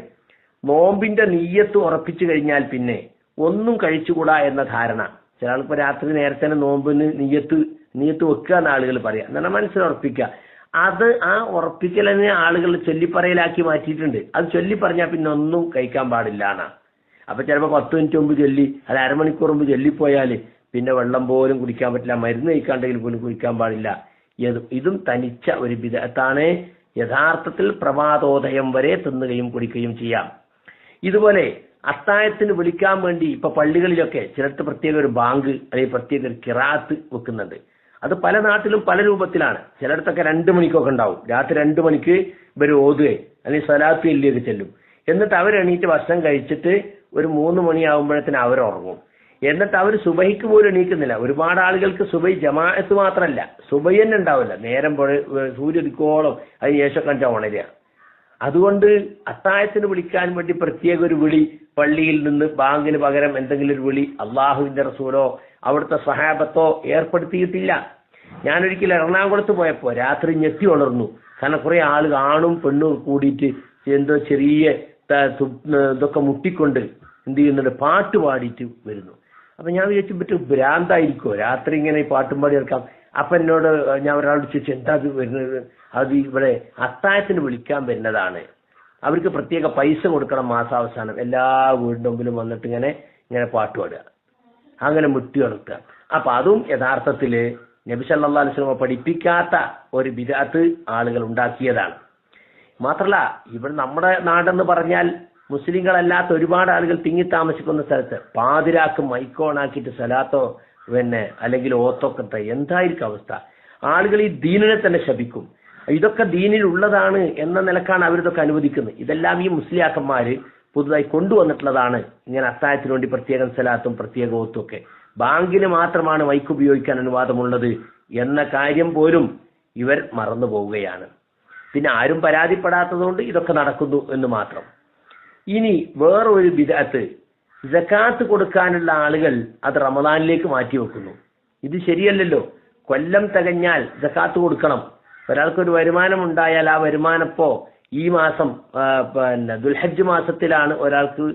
നോമ്പിന്റെ നിയ്യത്ത് ഉറപ്പിച്ചു കഴിഞ്ഞാൽ പിന്നെ ഒന്നും കഴിച്ചുകൂടാ എന്ന ധാരണ. ചില ആൾക്ക് രാത്രി നേരത്തെ തന്നെ നോമ്പിന് നിയ്യത്ത് വെക്കുക എന്ന് ആളുകൾ പറയാം, എന്നാൽ മനസ്സിലുറപ്പിക്കുക. അത് ആ ഉറപ്പിക്കലിനെ ആളുകൾ ചൊല്ലിപ്പറയലാക്കി മാറ്റിയിട്ടുണ്ട്. അത് ചൊല്ലിപ്പറഞ്ഞാൽ പിന്നെ ഒന്നും കഴിക്കാൻ പാടില്ല എന്നാ. അപ്പൊ ചിലപ്പോൾ 10 മിനിറ്റ് മുമ്പ് ചൊല്ലി, അത് അരമണിക്കൂർ മുമ്പ് ചൊല്ലിപ്പോയാൽ പിന്നെ വെള്ളം പോലും കുടിക്കാൻ പറ്റില്ല, മരുന്ന് കഴിക്കാണ്ടെങ്കിൽ പോലും കുടിക്കാൻ പാടില്ല. ഇതും തനിച്ച ഒരു ബിദ്അത്താണ്. യഥാർത്ഥത്തിൽ പ്രഭാതോദയം വരെ തിന്നുകയും കുടിക്കുകയും ചെയ്യാം. ഇതുപോലെ അത്താഴത്തിന് വിളിക്കാൻ വേണ്ടി ഇപ്പൊ പള്ളികളിലൊക്കെ ചിലർക്ക് പ്രത്യേക ഒരു ബാങ്ക് അല്ലെങ്കിൽ പ്രത്യേക ഒരു ഖിറാഅത്ത് വെക്കുന്നുണ്ട്. അത് പല നാട്ടിലും പല രൂപത്തിലാണ്. ചിലയിടത്തൊക്കെ 2 മണിക്കൊക്കെ ഉണ്ടാവും. രാത്രി 2 മണിക്ക് ഇവർ ഓതുകയെ അല്ലെങ്കിൽ സ്വലാത്ത് ചൊല്ലിയൊക്കെ ചെല്ലും. എന്നിട്ട് അവരെണീറ്റ് ഭക്ഷണം കഴിച്ചിട്ട് ഒരു 3 മണിയാകുമ്പോഴത്തേന് അവരുറങ്ങും. എന്നിട്ട് അവർ സുബഹിക്ക് പോലും എണീക്കുന്നില്ല. ഒരുപാട് ആളുകൾക്ക് സുബഹി ജമാഅത്ത് മാത്രമല്ല, സുബഹി തന്നെ ഉണ്ടാവില്ല. നേരം സൂര്യദിക്കോളം അതിന് ശേഷം കണ്ടാ ഉണരുക. അതുകൊണ്ട് അത്താഴത്തിന് വിളിക്കാൻ വേണ്ടി പ്രത്യേക ഒരു വിളി, പള്ളിയിൽ നിന്ന് ബാങ്കിന് പകരം എന്തെങ്കിലും ഒരു വിളി അള്ളാഹുവിന്റെ റസൂലോ അവിടുത്തെ സഹാബത്തോ ഏർപ്പെടുത്തിയിട്ടില്ല. ഞാനൊരിക്കലും എറണാകുളത്ത് പോയപ്പോ രാത്രി ഞെട്ടി ഉണർന്നു. കാരണം കുറെ ആളുകൾ ആണും പെണ്ണും കൂടിയിട്ട് എന്തോ ചെറിയ ഇതൊക്കെ മുട്ടിക്കൊണ്ട് എന്ത് ചെയ്യുന്നുണ്ട്, പാട്ട് പാടിയിട്ട് വരുന്നു. അപ്പൊ ഞാൻ വിചാരിച്ചു പറ്റും ഭ്രാന്തായിരിക്കോ രാത്രി ഇങ്ങനെ പാട്ടും പാടി എടുക്കാം. അപ്പൊ എന്നോട് ഞാൻ ഒരാളോട് ചോദിച്ചു എന്താ അത് വരുന്നത്? അത് ഇവിടെ അത്താഴത്തിന് വിളിക്കാൻ വരുന്നതാണ്. അവർക്ക് പ്രത്യേക പൈസ കൊടുക്കണം മാസാവസാനം. എല്ലാ വീടിന്റെ മുമ്പിലും വന്നിട്ട് ഇങ്ങനെ പാട്ട് പാടുക, അങ്ങനെ മുട്ടി ഉണർത്തുക. അപ്പൊ അതും യഥാർത്ഥത്തില് നബി സല്ലല്ലാഹു അലൈഹി വസല്ലം പഠിപ്പിക്കാത്ത ഒരു ബിദ്അത്ത് ആളുകൾ ഉണ്ടാക്കിയതാണ്. മാത്രല്ല ഇവിടെ നമ്മുടെ നാടെന്ന് പറഞ്ഞാൽ മുസ്ലിങ്ങളല്ലാത്ത ഒരുപാട് ആളുകൾ തിങ്ങി താമസിക്കുന്ന സ്ഥലത്ത് പാതിരാക്ക് മൈക്കോണാക്കിയിട്ട് സലാത്തോ അല്ലെങ്കിൽ ഓത്തൊക്കെ എന്തായിരിക്കും അവസ്ഥ? ആളുകൾ ഈ ദീനിനെ തന്നെ ശപിക്കും. ഇതൊക്കെ ദീനിൽ ഉള്ളതാണ് എന്ന നിലക്കാണ് അവരിതൊക്കെ അനുവദിക്കുന്നത്. ഇതെല്ലാം ഈ മുസ്ലിയാക്കന്മാര് പുതുതായി കൊണ്ടുവന്നിട്ടുള്ളതാണ്. ഇങ്ങനെ അത്താഴത്തിന് വേണ്ടി പ്രത്യേകം സലാത്തും പ്രത്യേക ഓത്തും ഒക്കെ. ബാങ്കിന് മാത്രമാണ് മൈക്ക് ഉപയോഗിക്കാൻ അനുവാദമുള്ളത് എന്ന കാര്യം പോലും ഇവർ മറന്നു പോവുകയാണ്. പിന്നെ ആരും പരാതിപ്പെടാത്തതുകൊണ്ട് ഇതൊക്കെ നടക്കുന്നു എന്ന് മാത്രം. ഇനി വേറൊരു ബിദ്അത്ത്, സകാത്ത് കൊടുക്കാനുള്ള ആളുകൾ അത് റമദാനിലേക്ക് മാറ്റി വെക്കുന്നു. ഇത് ശരിയല്ലല്ലോ. കൊല്ലം തികഞ്ഞാൽ സകാത്ത് കൊടുക്കണം. ഒരാൾക്കൊരു വരുമാനം ഉണ്ടായാൽ ആ വരുമാനപ്പോ ഈ മാസം ദുൽഹജ്ജ് മാസത്തിലാണ് ഒരാൾക്ക്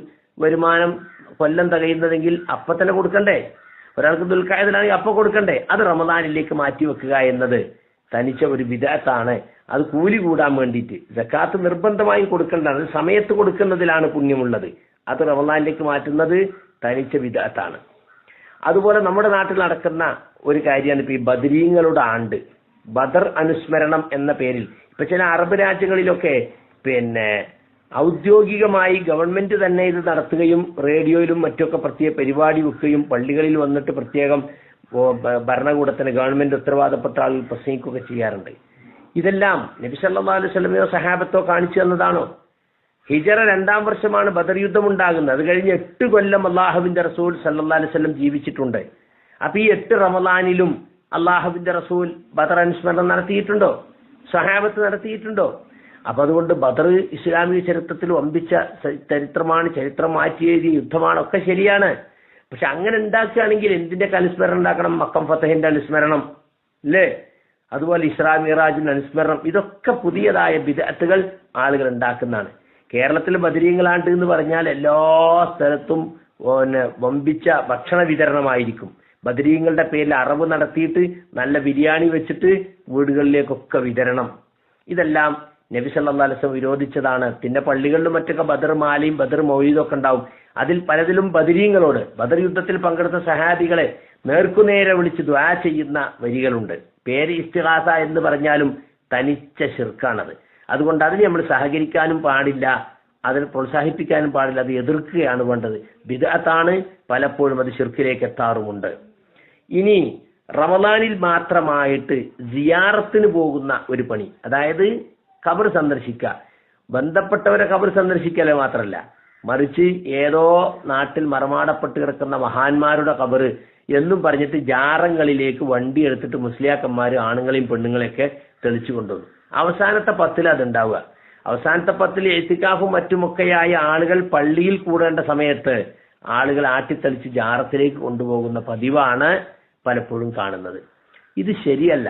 വരുമാനം കൊല്ലം തികയുന്നതെങ്കിൽ അപ്പൊ തന്നെ കൊടുക്കണ്ടേ? ഒരാൾക്ക് ദുൽഖഅദിലാണെങ്കിൽ അപ്പൊ കൊടുക്കണ്ടേ? അത് റമദാനിലേക്ക് മാറ്റി വെക്കുക എന്നത് തനിച്ച ഒരു ബിദ്അത്താണ്. അത് കൂലി കൂടാൻ വേണ്ടിയിട്ട് സകാത്ത് നിർബന്ധമായും കൊടുക്കേണ്ടതാണ്. സമയത്ത് കൊടുക്കുന്നതിലാണ് പുണ്യമുള്ളത്. അത് റമദാനിലേക്ക് മാറ്റുന്നത് തനിച്ച ബിദ്അത്താണ്. അതുപോലെ നമ്മുടെ നാട്ടിൽ നടക്കുന്ന ഒരു കാര്യമാണ് ഇപ്പൊ ഈ ബദരീങ്ങളുടെ ആണ്ട്, ബദർ അനുസ്മരണം എന്ന പേരിൽ ഇപ്പൊ ചില അറബ് രാജ്യങ്ങളിലൊക്കെ ഔദ്യോഗികമായി ഗവൺമെന്റ് തന്നെ ഇത് നടത്തുകയും റേഡിയോയിലും മറ്റൊക്കെ പ്രത്യേക പരിപാടി വെക്കുകയും പള്ളികളിൽ വന്നിട്ട് പ്രത്യേകം ഭരണകൂടത്തിന് ഗവൺമെന്റ് ഉത്തരവാദപ്പെട്ട ആളുകൾ പ്രസംഗിക്കുകയൊക്കെ ചെയ്യാറുണ്ട്. ഇതെല്ലാം നബി സല്ലല്ലാഹു അലൈഹി വസല്ലമയോ സഹാബത്തോ കാണിച്ചു തന്നതാണോ? ഹിജറ 2-ാം വർഷമാണ് ബദർ യുദ്ധം ഉണ്ടാകുന്നത്. അത് കഴിഞ്ഞ് 8 കൊല്ലം അള്ളാഹുവിന്റെ റസൂൽ സല്ലല്ലാഹു അലൈഹി വസല്ലം ജീവിച്ചിട്ടുണ്ട്. അപ്പൊ ഈ 8 റമദാനിലും അള്ളാഹുവിന്റെ റസൂൽ ബദർ അനുസ്മരണം നടത്തിയിട്ടുണ്ടോ? സഹാബത്ത് നടത്തിയിട്ടുണ്ടോ? അപ്പൊ അതുകൊണ്ട് ബദർ ഇസ്ലാമിക ചരിത്രത്തിൽ വമ്പിച്ച ചരിത്രമാണ്, ചരിത്രം മാറ്റി എഴുതിയ യുദ്ധമാണ്, ഒക്കെ ശരിയാണ്. പക്ഷെ അങ്ങനെ ഉണ്ടാക്കുകയാണെങ്കിൽ എന്തിന്റെ അനുസ്മരണം ഉണ്ടാക്കണം? മക്കം ഫതഹിന്റെ അനുസ്മരണം അല്ലേ? അതുപോലെ ഇസ്രാ മിറാജിന്റെ അനുസ്മരണം, ഇതൊക്കെ പുതിയതായ ബിദ്അത്തുകൾ ആളുകൾ ഉണ്ടാക്കുന്നതാണ്. കേരളത്തിൽ ബദരീങ്ങളാണ്ട് എന്ന് പറഞ്ഞാൽ എല്ലാ സ്ഥലത്തും വമ്പിച്ച ഭക്ഷണ വിതരണമായിരിക്കും. ബദരീങ്ങളുടെ പേരിൽ അറവ് നടത്തിയിട്ട് നല്ല ബിരിയാണി വെച്ചിട്ട് വീടുകളിലേക്കൊക്കെ വിതരണം. ഇതെല്ലാം നബി സല്ലല്ലാഹു അലൈഹി വസല്ലം വിരോധിച്ചതാണ്. പിന്നെ പള്ളികളിലും മറ്റൊക്കെ ബദർ മാലയും ബദർ മൗലീദും ഒക്കെ ഉണ്ടാവും. അതിൽ പലതിലും ബദരീങ്ങളോട്, ബദർ യുദ്ധത്തിൽ പങ്കെടുത്ത സഹാബികളെ നേർക്കുനേരെ വിളിച്ച് ദുആ ചെയ്യുന്ന വരികളുണ്ട്. പേര് ഇസ്തിഗാസ എന്ന് പറഞ്ഞാലും തനിച്ച ശിർക്കാണത്. അതുകൊണ്ട് അതിന് നമ്മൾ സഹകരിക്കാനും പാടില്ല, അതിനെ പ്രോത്സാഹിപ്പിക്കാനും പാടില്ല, അത് എതിർക്കുകയാണ് വേണ്ടത്. ബിദ്അത്താണ്, പലപ്പോഴും അത് ശിർക്കിലേക്ക് എത്താറുമുണ്ട്. ഇനി റമദാനിൽ മാത്രമായിട്ട് സിയാറത്തിന് പോകുന്ന ഒരു പണി, അതായത് ഖബർ സന്ദർശിക്കുക. ബന്ധപ്പെട്ടവരെ ഖബർ സന്ദർശിക്കല് മാത്രമല്ല, മറിച്ച് ഏതോ നാട്ടിൽ മറമാടപ്പെട്ട് കിടക്കുന്ന മഹാന്മാരുടെ ഖബർ എന്നും പറഞ്ഞിട്ട് ജാറങ്ങളിലേക്ക് വണ്ടി എടുത്തിട്ട് മുസ്ലിയാക്കന്മാർ ആണുങ്ങളെയും പെണ്ണുങ്ങളെയൊക്കെ തെളിച്ചു കൊണ്ടുവന്നു. അവസാനത്തെ 10 അതുണ്ടാവുക. അവസാനത്തെ 10 എത്തിക്കാഫും മറ്റുമൊക്കെയായ ആളുകൾ പള്ളിയിൽ കൂടേണ്ട സമയത്ത് ആളുകൾ ആട്ടിത്തെളിച്ച് ജാറത്തിലേക്ക് കൊണ്ടുപോകുന്ന പതിവാണ് പലപ്പോഴും കാണുന്നത്. ഇത് ശരിയല്ല.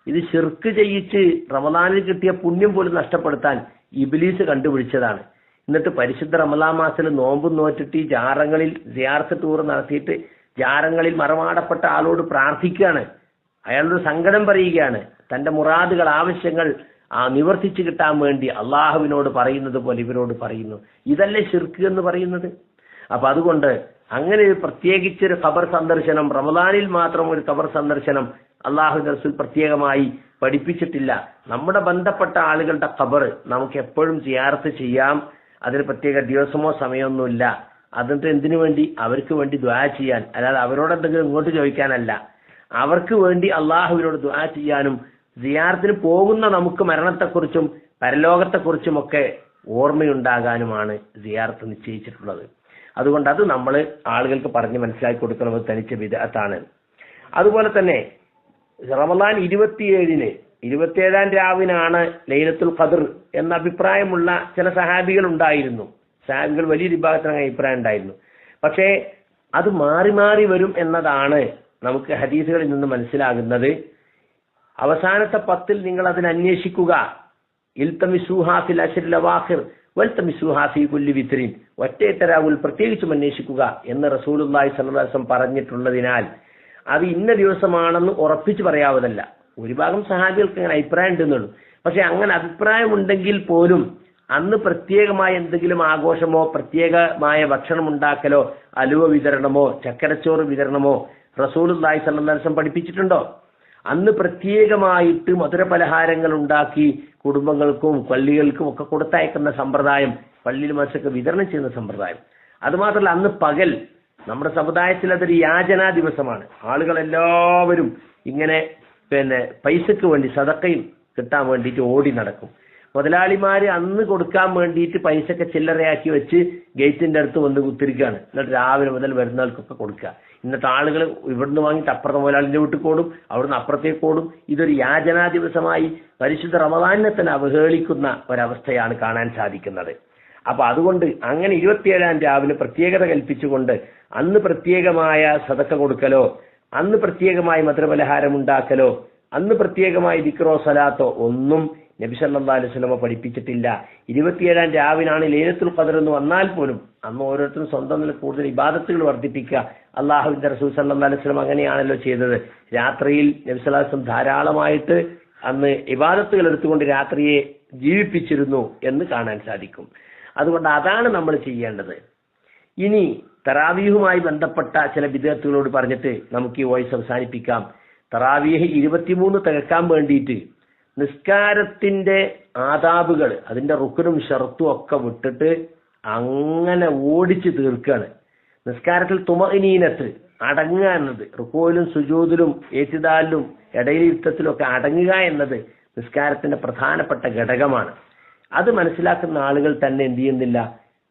ഇത് ശിർക്ക് ചെയ്യിച്ച് റമദാനിൽ കിട്ടിയ പുണ്യം പോലും നഷ്ടപ്പെടുത്താൻ ഇബ്ലീസ് കണ്ടുപിടിച്ചതാണ്. എന്നിട്ട് പരിശുദ്ധ റമദാൻ മാസത്തിൽ നോമ്പും നോറ്റിട്ട് ഈ ജാറങ്ങളിൽ സിയാറത്ത് ടൂർ നടത്തിയിട്ട് ജാറങ്ങളിൽ മറമാടപ്പെട്ട ആളോട് പ്രാർത്ഥിക്കുകയാണ്, അയാളോട് സങ്കടം പറയുകയാണ്, തന്റെ മുറാദുകൾ, ആവശ്യങ്ങൾ നിവർത്തിച്ചു കിട്ടാൻ വേണ്ടി അള്ളാഹുവിനോട് പറയുന്നത് പോലെ ഇവരോട് പറയുന്നു. ഇതല്ലേ ശിർക്ക് എന്ന് പറയുന്നത്? അപ്പൊ അതുകൊണ്ട് അങ്ങനെ പ്രത്യേകിച്ചൊരു ഖബർ സന്ദർശനം, റമദാനിൽ മാത്രം ഒരു ഖബർ സന്ദർശനം അള്ളാഹുവിന്റെ റസൂൽ പ്രത്യേകമായി പഠിപ്പിച്ചിട്ടില്ല. നമ്മുടെ ബന്ധപ്പെട്ട ആളുകളുടെ ഖബർ നമുക്ക് എപ്പോഴും സിയാറത്ത് ചെയ്യാം. അതിന് പ്രത്യേക ദിവസമോ സമയമൊന്നുമില്ല. അതിന്റെ എന്തിനു വേണ്ടി? അവർക്ക് വേണ്ടി ദുആ ചെയ്യാൻ, അല്ലാതെ അവരോട് എന്തെങ്കിലും ഇങ്ങോട്ട് ചോദിക്കാനല്ല. അവർക്ക് വേണ്ടി അള്ളാഹുവിനോട് ദുആ ചെയ്യാനും സിയാറത്തിന് പോകുന്ന നമുക്ക് മരണത്തെക്കുറിച്ചും പരലോകത്തെക്കുറിച്ചുമൊക്കെ ഓർമ്മയുണ്ടാകാനുമാണ് സിയാറത്ത് നിശ്ചയിച്ചിട്ടുള്ളത്. അതുകൊണ്ട് അത് നമ്മൾ ആളുകൾക്ക് പറഞ്ഞ് മനസ്സിലാക്കി കൊടുക്കുന്നത് തനിച്ച ബിദ്അത്താണ്. അതുപോലെ തന്നെ റമദാൻ 27-ന് 27-ാം രാവിനാണ് ലൈലത്തുൽ ഖദർ എന്ന അഭിപ്രായമുള്ള ചില സഹാബികൾ ഉണ്ടായിരുന്നു. സഹാബികൾ വലിയ വിഭാഗത്തിന് അഭിപ്രായം ഉണ്ടായിരുന്നു. പക്ഷേ അത് മാറി മാറി വരും എന്നതാണ് നമുക്ക് ഹദീസുകളിൽ നിന്ന് മനസ്സിലാകുന്നത്. അവസാനത്തെ 10 നിങ്ങൾ അതിന് അന്വേഷിക്കുക. ഇൽതമിസൂഹാ ഫിൽ അശ്റിൽ അവാഖിർ വൽതമിസൂഹാ ഫീ കുല്ലി വിത്രിൻ, ഒറ്റത്തരാവുൽ പ്രത്യേകിച്ചും അന്വേഷിക്കുക എന്ന് റസൂലുള്ളാഹി സ്വല്ലല്ലാഹു അലൈഹി വസല്ലം പറഞ്ഞിട്ടുള്ളതിനാൽ അത് ഇന്ന ദിവസമാണെന്ന് ഉറപ്പിച്ച് പറയാവതല്ല. ഒരു ഭാഗം സഹാബികൾക്ക് അങ്ങനെ അഭിപ്രായം ഉണ്ടെന്നുള്ളൂ. പക്ഷെ അങ്ങനെ അഭിപ്രായം ഉണ്ടെങ്കിൽ പോലും അന്ന് പ്രത്യേകമായ എന്തെങ്കിലും ആഘോഷമോ പ്രത്യേകമായ ഭക്ഷണം ഉണ്ടാക്കലോ അലുവ വിതരണമോ ചക്കരച്ചോറ് വിതരണമോ റസൂലുള്ളാഹി സ്വല്ലല്ലാഹു അലൈഹി വസല്ലം പഠിപ്പിച്ചിട്ടുണ്ടോ? അന്ന് പ്രത്യേകമായിട്ട് മധുരപലഹാരങ്ങൾ ഉണ്ടാക്കി കുടുംബങ്ങൾക്കും പള്ളികൾക്കും ഒക്കെ കൊടുത്തയക്കുന്ന സമ്പ്രദായം, പള്ളിയിൽ മത്സ്യമൊക്കെ വിതരണം ചെയ്യുന്ന സമ്പ്രദായം. അതുമാത്രമല്ല, അന്ന് പകൽ നമ്മുടെ സമുദായത്തിൽ അതൊരു യാചനാ ദിവസമാണ്. ആളുകളെല്ലാവരും ഇങ്ങനെ പൈസക്ക് വേണ്ടി സദക്കയും കിട്ടാൻ വേണ്ടിയിട്ട് ഓടി നടക്കും. മുതലാളിമാര് അന്ന് കൊടുക്കാൻ വേണ്ടിയിട്ട് പൈസയൊക്കെ ചില്ലറയാക്കി വെച്ച് ഗേറ്റിന്റെ അടുത്ത് വന്ന് കുത്തിരിക്കുകയാണ്. എന്നിട്ട് രാവിലെ മുതൽ വരുന്നവർക്കൊക്കെ കൊടുക്കുക. ഇന്നത്തെ ആളുകൾ ഇവിടുന്ന് വാങ്ങിയിട്ട് അപ്പുറത്തെ മുതലാളിന്റെ വീട്ടിൽ ഓടും, അവിടുന്ന് അപ്പുറത്തേക്ക് ഓടും. ഇതൊരു യാചനാ ദിവസമായി പരിശുദ്ധ റമദാനിനെ തന്നെ അവഹേളിക്കുന്ന ഒരവസ്ഥയാണ് കാണാൻ സാധിക്കുന്നത്. അപ്പൊ അതുകൊണ്ട് അങ്ങനെ 27-ാം രാവിലെ പ്രത്യേകത കൽപ്പിച്ചുകൊണ്ട് അന്ന് പ്രത്യേകമായ സദക്ക കൊടുക്കലോ അന്ന് പ്രത്യേകമായി മധുരപലഹാരം ഉണ്ടാക്കലോ അന്ന് പ്രത്യേകമായി ദിക്റോ സലാത്തോ ഒന്നും നബി സല്ലല്ലാഹു അലൈഹി വസല്ലം പഠിപ്പിച്ചിട്ടില്ല. 27-ാം രാവിനാണ് ലൈലത്തുൽ ഖദർ എന്ന് വന്നാൽ പോലും അന്ന് ഓരോരുത്തരും സ്വന്തം നില കൂടുതൽ ഇബാദത്തുകൾ വർദ്ധിപ്പിക്കുക. അള്ളാഹുവിന്റെ റസൂൽ സല്ലല്ലാഹു അലൈഹി വസല്ലം അങ്ങനെയാണല്ലോ ചെയ്തത്. രാത്രിയിൽ നബി സല്ലല്ലാഹു അലൈഹി വസല്ലം ധാരാളമായിട്ട് അന്ന് ഇബാദത്തുകൾ എടുത്തുകൊണ്ട് രാത്രിയെ ജീവിപ്പിച്ചിരുന്നു എന്ന് കാണാൻ സാധിക്കും. അതുകൊണ്ട് അതാണ് നമ്മൾ ചെയ്യേണ്ടത്. ഇനി തറാവീഹുമായി ബന്ധപ്പെട്ട ചില ബിദ്അത്തുകളോട് പറഞ്ഞിട്ട് നമുക്ക് ഈ വോയിസ് അവസാനിപ്പിക്കാം. തറാവീഹ് 23 തികക്കാൻ വേണ്ടിയിട്ട് നിസ്കാരത്തിന്റെ ആദാബുകൾ, അതിന്റെ റുക്നും ഷർത്തും ഒക്കെ വിട്ടിട്ട് അങ്ങനെ ഓടിച്ച് തീർക്കുകയാണ്. നിസ്കാരത്തിൽ തുമഇനീനത്ത്, അടങ്ങുക എന്നത്, റുക്കൂയിലും സുജൂദിലും ഏത്തിദാലിലും ഇടയിലിരുത്തത്തിലും ഒക്കെ അടങ്ങുക എന്നത് നിസ്കാരത്തിന്റെ പ്രധാനപ്പെട്ട ഘടകമാണ്. അത് മനസ്സിലാക്കുന്ന ആളുകൾ തന്നെ എന്ത് ചെയ്യുന്നില്ല,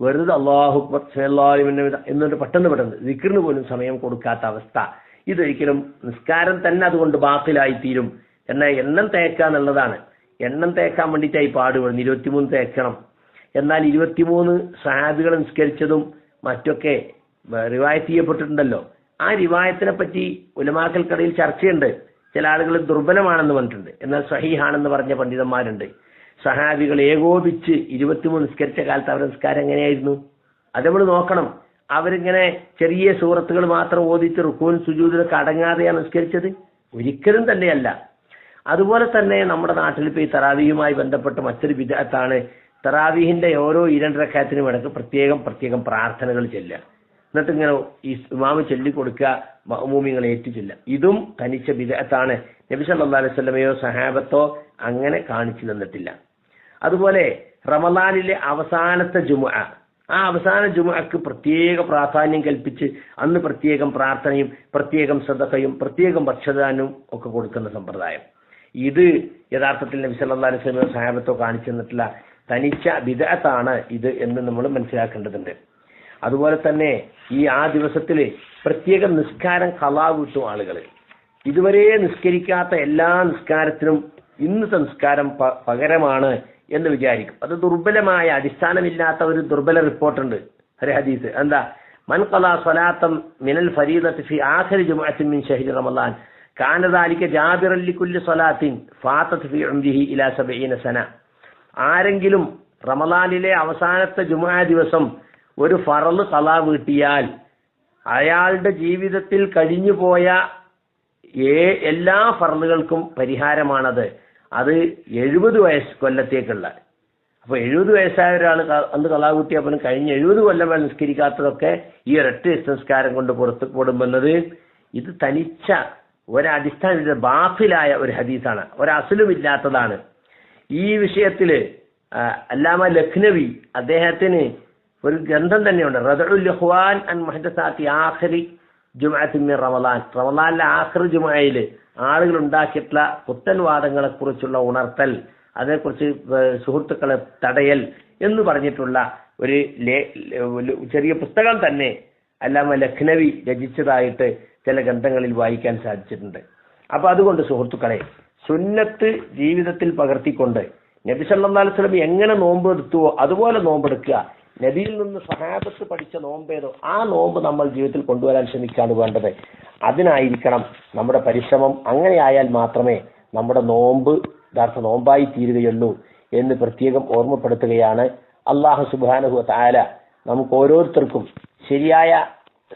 വെറുതെ അല്ലാഹു അക്ബർ എന്നിട്ട് പെട്ടെന്ന് ദിക്റിന് പോലും സമയം കൊടുക്കാത്ത അവസ്ഥ. ഇതൊരിക്കലും നിസ്കാരം തന്നെ അതുകൊണ്ട് ബാത്തിലായിത്തീരും. എന്നാൽ എണ്ണം തേക്കുക എന്നുള്ളതാണ്. എണ്ണം തേക്കാൻ വേണ്ടിയിട്ടായി പാടുപെടുന്നു. 23 തേക്കണം. എന്നാൽ 23 സഹാബികൾ നിസ്കരിച്ചതും മറ്റൊക്കെ റിവായത്ത് ചെയ്യപ്പെട്ടിട്ടുണ്ടല്ലോ. ആ റിവായത്തിനെ പറ്റി ഉലമാക്കൾക്കിടയിൽ ചർച്ചയുണ്ട്. ചില ആളുകൾ ദുർബലമാണെന്ന് പറഞ്ഞിട്ടുണ്ട്, എന്നാൽ സഹീഹാണെന്ന് പറഞ്ഞ പണ്ഡിതന്മാരുണ്ട്. സഹാബികൾ ഏകോപിച്ച് 23 നിസ്കരിച്ച കാലത്ത് അവരുടെ നിസ്കാരം എങ്ങനെയായിരുന്നു? അത് നമ്മൾ നോക്കണം. അവരിങ്ങനെ ചെറിയ സൂറത്തുകൾ മാത്രം ഓദിച്ച് റുക്കൂൻ സുജൂദിലൊക്കെ അടങ്ങാതെയാണ് നിസ്കരിച്ചത്? ഒരിക്കലും തന്നെയല്ല. അതുപോലെ തന്നെ നമ്മുടെ നാട്ടിൽ ഇപ്പോൾ ഈ തറാവീഹുമായി ബന്ധപ്പെട്ട് മറ്റൊരു ബിദ്അത്താണ്, തറാവീഹിന്റെ ഓരോ 2 റക്അത്തിനും ഇടയ്ക്ക് പ്രത്യേകം പ്രാർത്ഥനകൾ ചെല്ലുക. എന്നിട്ട് ഇങ്ങനെ ഈ ഇമാമ് ചൊല്ലിക്കൊടുക്കുക, മഅ്മൂമിങ്ങൾ ഏറ്റു ചെല്ലുക. ഇതും തനിച്ച ബിദ്അത്താണ്. നബി സല്ലല്ലാഹു അലൈഹി വസല്ലമയോ സഹാബത്തോ അങ്ങനെ കാണിച്ചു തന്നിട്ടില്ല. അതുപോലെ റമളാനിലെ അവസാനത്തെ ജുമുഅ, ആ അവസാന ജുമുഅക്ക് പ്രത്യേക പ്രാധാന്യം കൽപ്പിച്ച് അന്ന് പ്രത്യേകം പ്രാർത്ഥനയും പ്രത്യേകം സദഖയും പ്രത്യേകം ഭക്ഷ്യദാനവും ഒക്കെ കൊടുക്കുന്ന സമ്പ്രദായം, ഇത് യഥാർത്ഥത്തിൽ നബി സല്ലല്ലാഹു അലൈഹി വസല്ലം സഹാബത്തോ കാണിച്ചു തന്നിട്ടില്ല. തനിച്ച ബിദ്അത്താണ് ഇത് എന്ന് നമ്മൾ മനസ്സിലാക്കേണ്ടതുണ്ട്. അതുപോലെ തന്നെ ആ ദിവസത്തിൽ പ്രത്യേകം നിസ്കാരം ഖളാ വീട്ടും ആളുകൾ. ഇതുവരെ നിസ്കരിക്കാത്ത എല്ലാ നിസ്കാരത്തിനും ഇന്നത്തെ നിസ്കാരം പകരമാണ് എന്ന് വിചാരിക്കും. അത് ദുർബലമായ, അടിസ്ഥാനമില്ലാത്ത ഒരു ദുർബല റിപ്പോർട്ടുണ്ട്, ഒരു ഹദീസ്. എന്താ? മൻ ഖളാ സ്വലാത്തൻ മിനൽ ഫരീദത്തി ഫി ആഖിരി ജുമുഅത്തിൻ മിൻ ശഹ്രി റമളാൻ കാന ദാലിക ജാബിറൻ ലികുല്ലി സ്വലാത്തിൻ ഫാതത് ഫി ഉംരിഹി ഇലാ 70 സന. ആരെങ്കിലും റമളാനിലെ അവസാനത്തെ ജുമുഅ ദിവസം ഒരു ഫറള് ഖളാ വീട്ടിയാൽ അയാളുടെ ജീവിതത്തിൽ കഴിഞ്ഞുപോയ എല്ലാ ഫറളുകൾക്കും പരിഹാരമാണത്. അത് 70 വയസ്സ് കൊല്ലത്തേക്കുള്ള. അപ്പൊ 70 വയസ്സായ ഒരാൾ അന്ന് ഖളാ വീട്ടിയ അപ്പം കഴിഞ്ഞ 70 കൊല്ലം നിസ്കരിക്കാത്തതൊക്കെ ഈ ഒരൊറ്റ സംസ്കാരം കൊണ്ട് പുറത്തു കൊടുക്കുന്നത് ഇത് തനിച്ച ഒരടിസ്ഥാന ബാത്തിലായ ഒരു ഹദീസാണ്, ഒരസലുമില്ലാത്തതാണ്. ഈ വിഷയത്തില് അല്ലാമ ലഖ്നവി അദ്ദേഹത്തിന് ഒരു ഗ്രന്ഥം തന്നെയുണ്ട്, റദഉൽ ഇഖ്വാൻ അൻ മുഹദ്ദസാത്തി ആഖിരി ജുമുഅത്തിൻ മിൻ റമളാൻ. റമളാനിലെ ആഖിർ ജുമുഅയിൽ ആളുകൾ ഉണ്ടാക്കിയിട്ടുള്ള പുത്തൻവാദങ്ങളെ കുറിച്ചുള്ള ഉണർത്തൽ, അതേക്കുറിച്ച് സുഹൃത്തുക്കളെ തടയൽ എന്ന് പറഞ്ഞിട്ടുള്ള ഒരു ചെറിയ പുസ്തകം തന്നെ അല്ലാമ ലഖ്നവി രചിച്ചതായിട്ട് ചില ഗ്രന്ഥങ്ങളിൽ വായിക്കാൻ സാധിച്ചിട്ടുണ്ട്. അപ്പൊ അതുകൊണ്ട് സുഹൃത്തുക്കളെ, സുന്നത്ത് ജീവിതത്തിൽ പകർത്തിക്കൊണ്ട് നബി സല്ലല്ലാഹു അലൈഹി വസല്ലം എങ്ങനെ നോമ്പ് എടുത്തുവോ അതുപോലെ നോമ്പെടുക്കുക. നബിയിൽ നിന്ന് സഹാബത്ത് പഠിച്ച നോമ്പേതോ ആ നോമ്പ് നമ്മൾ ജീവിതത്തിൽ കൊണ്ടുവരാൻ ശ്രമിക്കാണ് വേണ്ടത്. അതിനായിരിക്കണം നമ്മുടെ പരിശ്രമം. അങ്ങനെയായാൽ മാത്രമേ നമ്മുടെ നോമ്പ് യഥാർത്ഥ നോമ്പായി തീരുകയുള്ളൂ എന്ന് പ്രത്യേകം ഓർമ്മപ്പെടുത്തുകയാണ്. അല്ലാഹു സുബ്ഹാനഹു വ തആല നമുക്ക് ഓരോരുത്തർക്കും ശരിയായ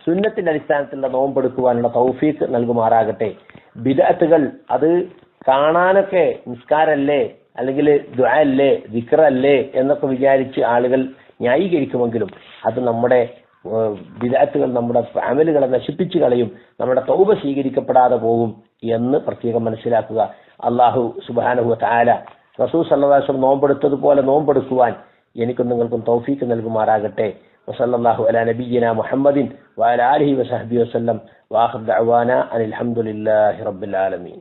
സുന്നത്തിന്റെ അടിസ്ഥാനത്തിലുള്ള നോമ്പെടുക്കുവാനുള്ള തൗഫീഖ് നൽകുമാറാകട്ടെ. ബിദ്അത്തുകൾ അത് കാണാനൊക്കെ നിസ്കാരല്ലേ അല്ലെങ്കിൽ ദുആ അല്ലേ ദിക്റല്ലേ എന്നൊക്കെ വിചാരിച്ച് ആളുകൾ ന്യായീകരിക്കുമെങ്കിലും അത് നമ്മുടെ ബിദ്അത്തുകൾ നമ്മുടെ അമലുകളെ നശിപ്പിച്ചു കളയും, നമ്മുടെ തൗബ സ്വീകരിക്കപ്പെടാതെ പോകും എന്ന് പ്രത്യേകം മനസ്സിലാക്കുക. അല്ലാഹു സുബ്ഹാനഹു വ തആല റസൂൽ സല്ലല്ലാഹു അലൈഹി വസല്ലം നോമ്പെടുത്തതുപോലെ നോമ്പെടുക്കുവാൻ എനിക്കും നിങ്ങൾക്കും തൗഫീഖ് നൽകുമാറാകട്ടെ. വസല്ലല്ലാഹു അലാ നബിയ്യിനാ മുഹമ്മദിൻ വഅലാ ആലിഹി വസഹ്ബിഹി വസല്ലം വആഖിറു ദഅവാനാ അനിൽ ഹംദുലില്ലാഹി റബ്ബിൽ ആലമീൻ.